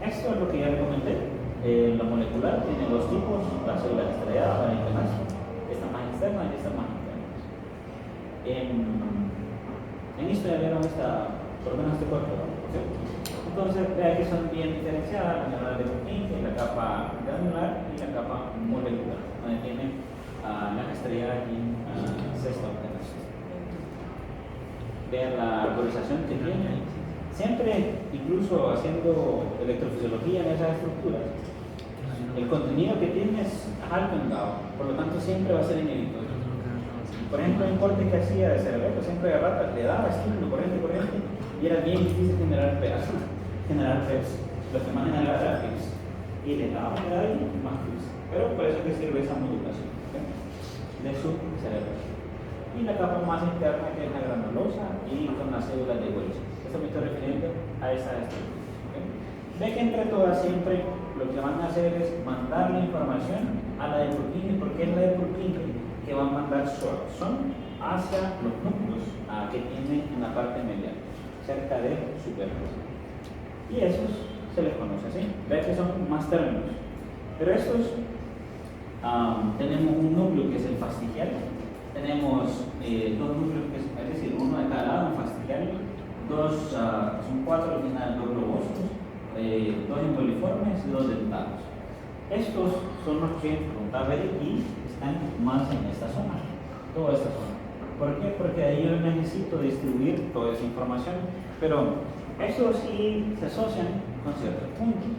Esto es lo que ya le comenté. La molecular tiene dos tipos, la célula estrellada, la inclinación, esta más externa y esta más interna. En esto ya vieron por lo menos este cuerpo, ¿no? ¿Sí? Entonces, vea que son bien diferenciadas, la neurona de Purkinje, la capa granular y la capa molecular, donde tiene la estrellada y sexta ordenación. Vean la arborización que tiene. Siempre, incluso haciendo electrofisiología en esas estructuras, el contenido que tiene es alto en GAO, por lo tanto siempre va a ser inhibitorio. Por ejemplo, un corte que hacía de cerebelo, siempre de rata, le daba estímulo corriente, y era bien difícil generar PEPs. Lo que más generaba era PEPs. Y le daba más PEPs. Pero por eso que sirve esa modulación, ¿okay? De su cerebro. Y la capa más interna, que es la granulosa y con las células de Golgi. Esto me estoy refiriendo a esa estructura. ¿Okay? Ve que entre todas siempre lo que van a hacer es mandar la información a la de Purkinje, porque es la de Purkinje que va a mandar su axón hacia los núcleos que tiene en la parte medial, cerca de su vértice. Y esos se les conoce así. Ve que son más términos. Pero estos tenemos un núcleo que es el fastigial. Tenemos dos núcleos, es decir, uno de cada lado, un fastigial, son 4 al final, 2 globosos, 2 emboliformes y 2 dentados. Estos son los que preguntaba y están más en esta zona, toda esta zona. ¿Por qué? Porque ahí yo necesito distribuir toda esa información, pero estos sí se asocian con ciertos puntos.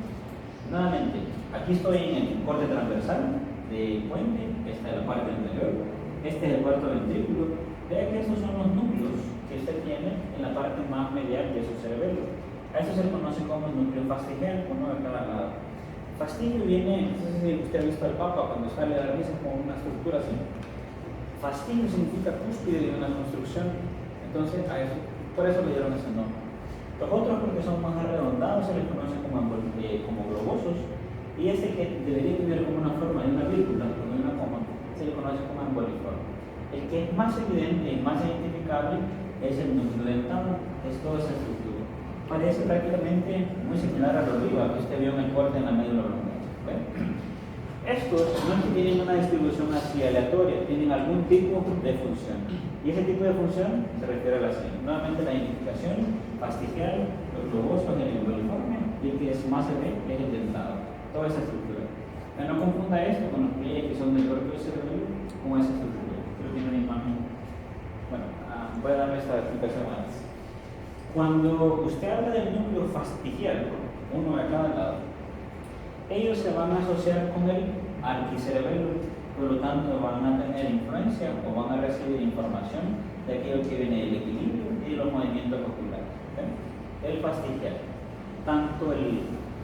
Nuevamente, aquí estoy en el corte transversal de puente, esta es la parte anterior. Este es el cuarto ventrículo. Vea que estos son los núcleos que usted tiene en la parte más medial de su cerebelo. A eso se le conoce como núcleo fastigial, uno de cada lado. Fastigio viene, no sé si usted ha visto al Papa cuando sale a la misa con una estructura así. Fastigio significa cúspide de una construcción, entonces a eso, por eso le dieron ese nombre. Los otros, porque son más arredondados, se les conoce como globosos, y este que debería tener como una forma de una vírgula, como de una coma, se le conoce como emboliforme. El que es más evidente y más identificable es el núcleo dentado, es toda esa estructura. Parece prácticamente muy similar a la oliva que usted vio en el corte en la médula blanca. Estos no es que tienen una distribución así aleatoria, tienen algún tipo de función. Y ese tipo de función se refiere a la siguiente. Nuevamente la identificación, fastigial, los globosos, el emboliforme, y el que es más evidente es el dentado. Toda esa estructura. Pero no confunda esto con los pliegues que son del propio cerebro con esa estructura. Pero tiene una imagen. Bueno, voy a darle esta explicación antes. Cuando usted habla del núcleo fastigial, uno de cada lado, ellos se van a asociar con el arquicerebelo, por lo tanto van a tener influencia o van a recibir información de aquello que viene del equilibrio y de los movimientos oculares. El fastigial, tanto el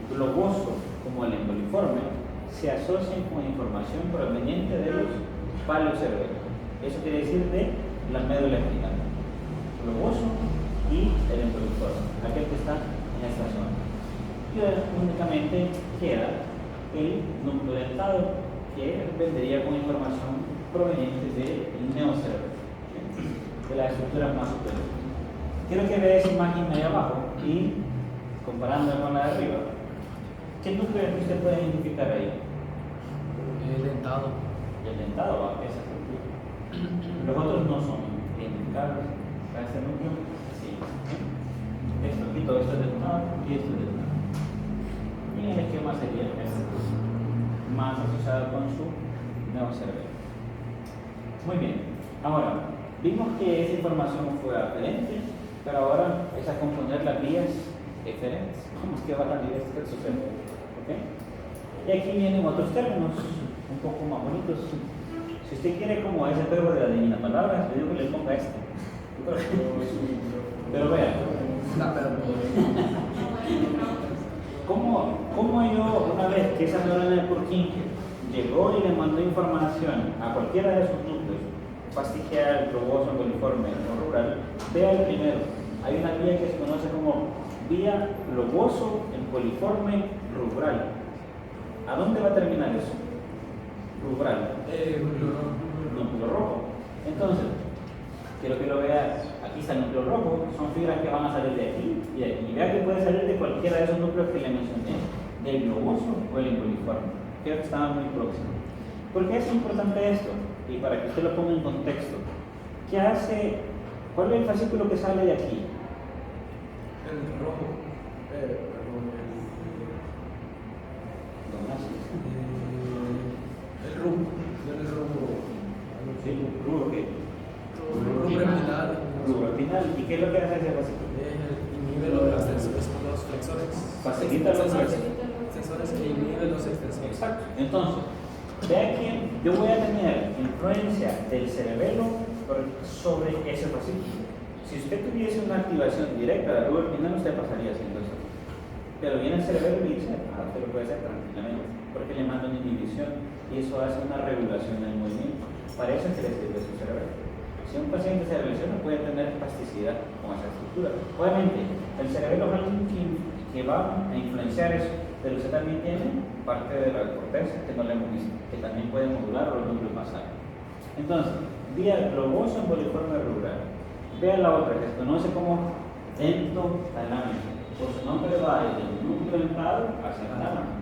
globoso como el emboliforme, se asocian con información proveniente de los palos cerebrales. Eso quiere decir de la médula espinal. Globoso y el emboliforme, aquel que está en esta zona. Y únicamente queda el núcleo dentado, que vendría con información proveniente del neocerebro, de las estructuras más superiores. Quiero que vea esa imagen ahí abajo y comparando con la de arriba, ¿qué núcleo usted puede identificar ahí? El dentado. El dentado, esa estructura. Los otros no son identificables a este núcleo. Sí. Esto aquí, todo esto es dentado y esto es dentado. Y el esquema sería este, más asociado con su neocerebro. Muy bien. Ahora, vimos que esa información fue aferente, pero ahora es a componer las vías eferentes. ¿Cómo es que va a salir esto del sucede? ¿Okay? Y aquí vienen otros términos un poco más bonitos. Si usted quiere como ese verbo de la divina palabra, le digo que le ponga este. Pero vean. ¿Cómo yo, una vez que esa neurona de Purkinje llegó y le mandó información a cualquiera de esos núcleos, fastigial, globoso, emboliforme o rural, vea el primero. Hay una vía que se conoce como vía globoso, emboliforme, rural. ¿A dónde va a terminar eso? Rural. Núcleo rojo. Entonces, quiero que lo vea. Aquí está el núcleo rojo, son fibras que van a salir de aquí y de aquí. Y vea que puede salir de cualquiera de esos núcleos que le mencioné, del globoso o el emboliforme. Creo que estaba muy próximo. ¿Por qué es importante esto? Y para que usted lo ponga en contexto. ¿Qué hace? ¿Cuál es el fascículo que sale de aquí? El rojo. El rumbo. El rumbo. Sí, ¿rumbo qué? Rumbo terminal. Rumbo final. ¿Y qué es lo que hace ese fascículo? Inhibe los flexores. Facilita los Extensores que inhibe los extensores. Exacto. Entonces, vea que yo voy a tener influencia del cerebelo sobre ese fascículo. Si usted tuviese una activación directa de la rueda espinal, usted pasaría haciendo eso. Pero viene el cerebelo y dice, usted lo puede hacer tranquilamente, porque le manda una inhibición y eso hace una regulación del movimiento. Para eso es que le sirve su cerebelo. Si un paciente se lesiona, puede tener plasticidad con esa estructura. Obviamente, el cerebelo es algo que va a influenciar eso, pero usted también tiene parte de la corteza que no le hemos visto, que también puede modular los núcleos basales. Entonces, vía globoso emboliforme rural. Vea la otra, que se conoce como endotalámico. Por su nombre va desde el núcleo dentado hacia el tálamo.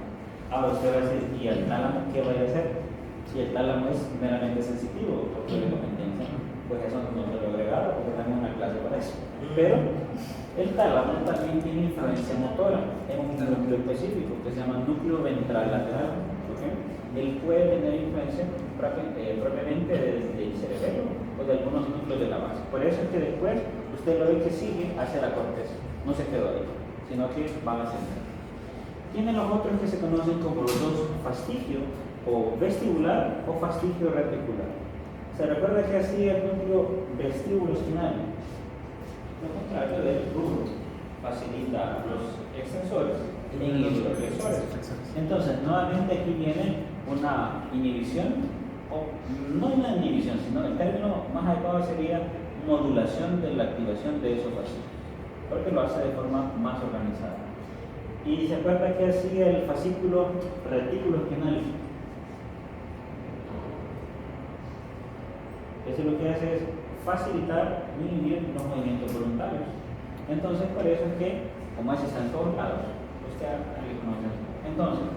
Ahora usted va a decir, ¿y el tálamo qué vaya a hacer? Si el tálamo es meramente sensitivo, porque le comenté, pues eso no se lo he agregado porque tenemos una clase para eso. Pero el tálamo también tiene influencia motora en un núcleo específico que se llama núcleo ventral lateral. ¿Okay? Él puede tener influencia propiamente desde el cerebelo o de algunos núcleos de la base. Por eso es que después usted lo ve que sigue hacia la corteza, no se quedó ahí, sino que va hacia el. Tienen los otros que se conocen como los dos fastigio o vestibular o fastigio reticular. ¿Se recuerda que hacía el núcleo vestíbulo espinal? Lo contrario del rubro. facilita los extensores e inhibe los flexores. Entonces, nuevamente aquí viene una inhibición, o no una inhibición, sino el término más adecuado sería modulación de la activación de esos fascículos, porque lo hace de forma más organizada. Y se acuerda que sigue el fascículo retículo espinal. Eso lo que hace es facilitar y inhibir los movimientos voluntarios. Entonces, por eso es que, como ese está en todos lados, usted reconoce. Entonces,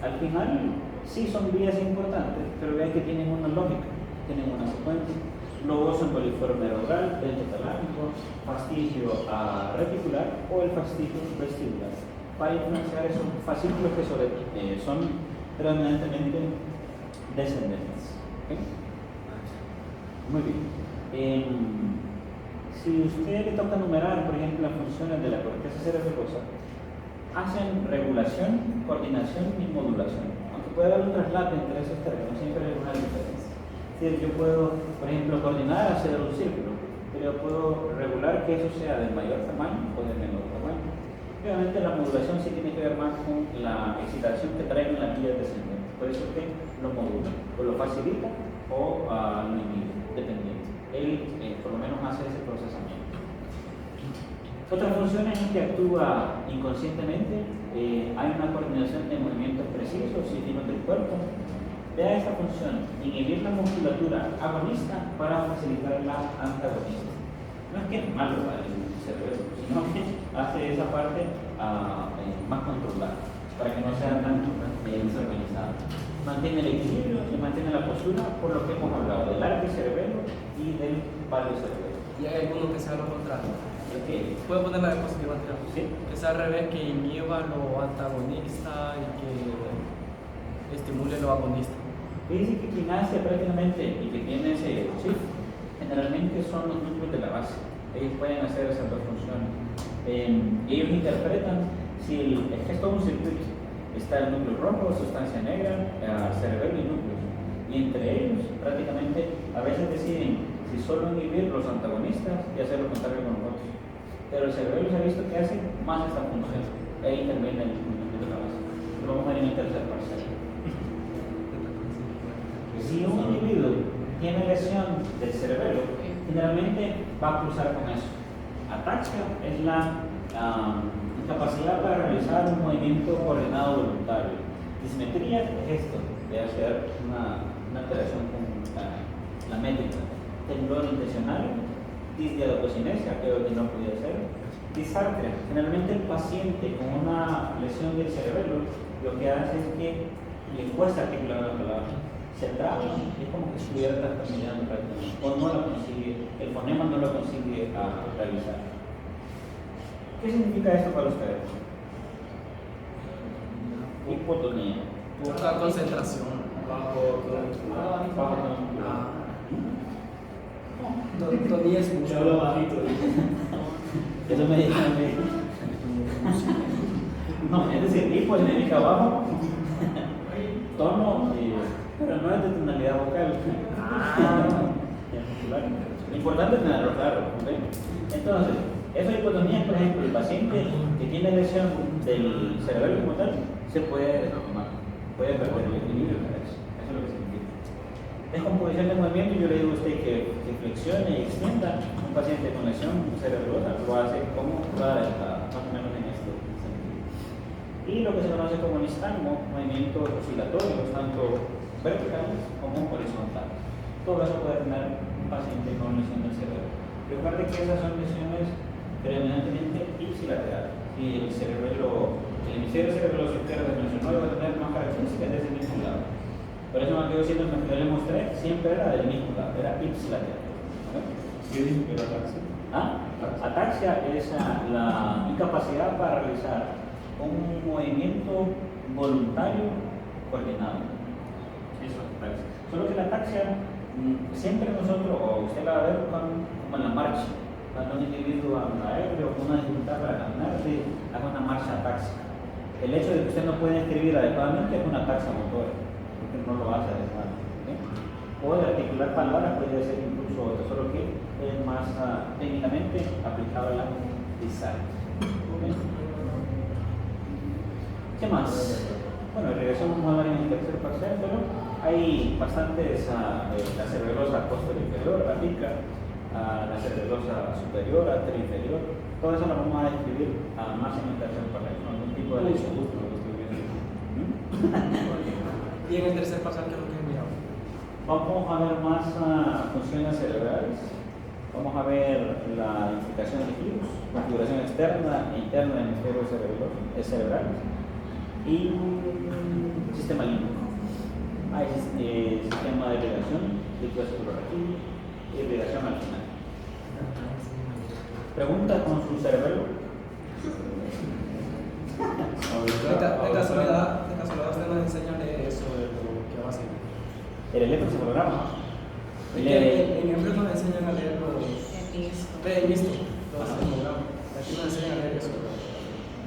al final, sí son vías importantes, pero vean que tienen una lógica, tienen una secuencia. Logoso emboliforme oral, bentotalámico, fascicio reticular o el fascicio vestibular, para influenciar esos fascículos que son predominantemente descendentes. ¿Okay? Muy bien. Si usted le toca numerar, por ejemplo, las funciones de la corteza cerebrosa, hacen regulación, coordinación y modulación. Aunque puede haber un traslado entre esos términos, siempre hay una diferencia. Es decir, yo puedo, por ejemplo, coordinar hacer un círculo, pero puedo regular que eso sea del mayor tamaño o del menor tamaño. Obviamente la modulación sí tiene que ver más con la excitación que traigan las vías descendentes. Por eso es que lo modula, o lo facilita o lo inhibe, dependiente. Él por lo menos hace ese procesamiento. Otras funciones en que actúa inconscientemente, hay una coordinación de movimientos precisos y finos del cuerpo. Vea esta función, inhibir la musculatura agonista para facilitar la antagonista. No es que es malo para el cerebro, sino que hace esa parte más controlada, para que no sea tan desorganizada. Mantiene el equilibrio y mantiene la postura, por lo que hemos hablado del arco cerebelo y del palio cerebelo. Y hay alguno que sea lo contrario. Okay. Puedo poner la diapositiva anterior. Sí. Que sea al revés, que inhiba lo antagonista y que estimule lo agonista. Dice que quien hace prácticamente y que tiene ese chip, generalmente son los núcleos de la base. Ellos pueden hacer esas dos funciones. Ellos interpretan si es que es todo un circuito. Está el núcleo rojo, sustancia negra, cerebelo y núcleos. Y entre ellos, prácticamente, a veces deciden si solo inhibir los antagonistas y hacer lo contrario con los otros. Pero el cerebelo se ha visto que hace más esta función. Ahí interviene el núcleo de la base. Lo vamos a ver en el tercer parcial. Si un individuo tiene lesión del cerebelo, generalmente va a cruzar con eso. Ataxia es la incapacidad para realizar un movimiento coordinado voluntario. Dismetría es esto, de hacer una alteración con la métrica. Temblor intencional, disdiadococinesia, que no podía ser. Disartria, generalmente el paciente con una lesión del cerebelo lo que hace es que le cuesta articular la palabra. Se traba, es como que estuviera tartamudeando prácticamente, o no lo consigue, el fonema no lo consigue realizar. ¿Qué significa esto para ustedes? Hipotonía. Poca concentración. Bajo Tonía es mucho. Yo hablo bajito. Eso me dice a mí. No, es decir, hipo significa bajo, tono, pero no es de tonalidad vocal. Lo importante es tenerlo claro. ¿Okay? Entonces, esa hipotonía, por ejemplo, el paciente que tiene lesión del cerebelo como tal, se puede deformar, puede perder el equilibrio. Eso es lo que significa. Descomposición de movimiento, yo le digo a usted que flexione y extienda. Un paciente con lesión cerebrosa lo hace como jugada delgada, más o menos en este sentido. Y lo que se conoce como nistagmo, movimientos oscilatorios, tanto verticales como horizontales. Todo eso puede tener un paciente con lesión del cerebro. Recuerde que esas son lesiones predominantemente ipsilaterales. Y el hemisferio cerebroso izquierdo mencionó va a tener más características de ese mismo lado. Por eso me quedo diciendo que yo le mostré, siempre era del mismo lado, era ipsilateral. ¿Qué dijo que era ataxia? Ataxia es la incapacidad para realizar un movimiento voluntario coordinado. Eso es ataxia. Solo que la ataxia, siempre nosotros, o usted la va a ver como en la marcha. Cuando un individuo anda ebrio o con una dificultad para caminar, hace una marcha atáxica. El hecho de que usted no puede escribir adecuadamente es una ataxia motora, porque no lo hace adecuadamente. ¿Okay? O de articular palabras puede ser incluso otro, solo que es más técnicamente aplicable a la disartria. ¿Qué más? Bueno, regresamos a hablar en el tercer parcial, pero hay bastantes, la cerebrosa posterior inferior, la pica, la cerebrosa superior, arteria inferior. Todo eso lo vamos a describir más en el tercer parcial, con algún tipo de lesión. Y en el tercer parcial, ¿qué es lo que miramos? Vamos a ver más funciones cerebrales. Vamos a ver la identificación de giros, configuración externa e interna del hemisferio cerebral y sistema límbico. Hay sistema de irrigación, líquido cerebral aquí, irrigación al final. ¿Pregunta con su cerebelo? De casualidad usted nos enseña a leer eso de lo que va a hacer. El electroencefalograma. Es que en Embrio nos enseñan a leer los... Listo. Los encefalogramas. Aquí nos enseñan a leer eso.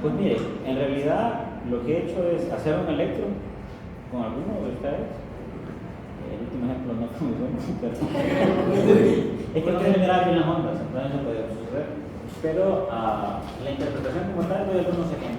Pues mire, en realidad lo que he hecho es hacer un electro con alguno de ustedes. El último ejemplo no fue muy bueno, pero es que no se generan bien las ondas, entonces no puede suceder. Pero la interpretación como tal doy algunos ejemplos.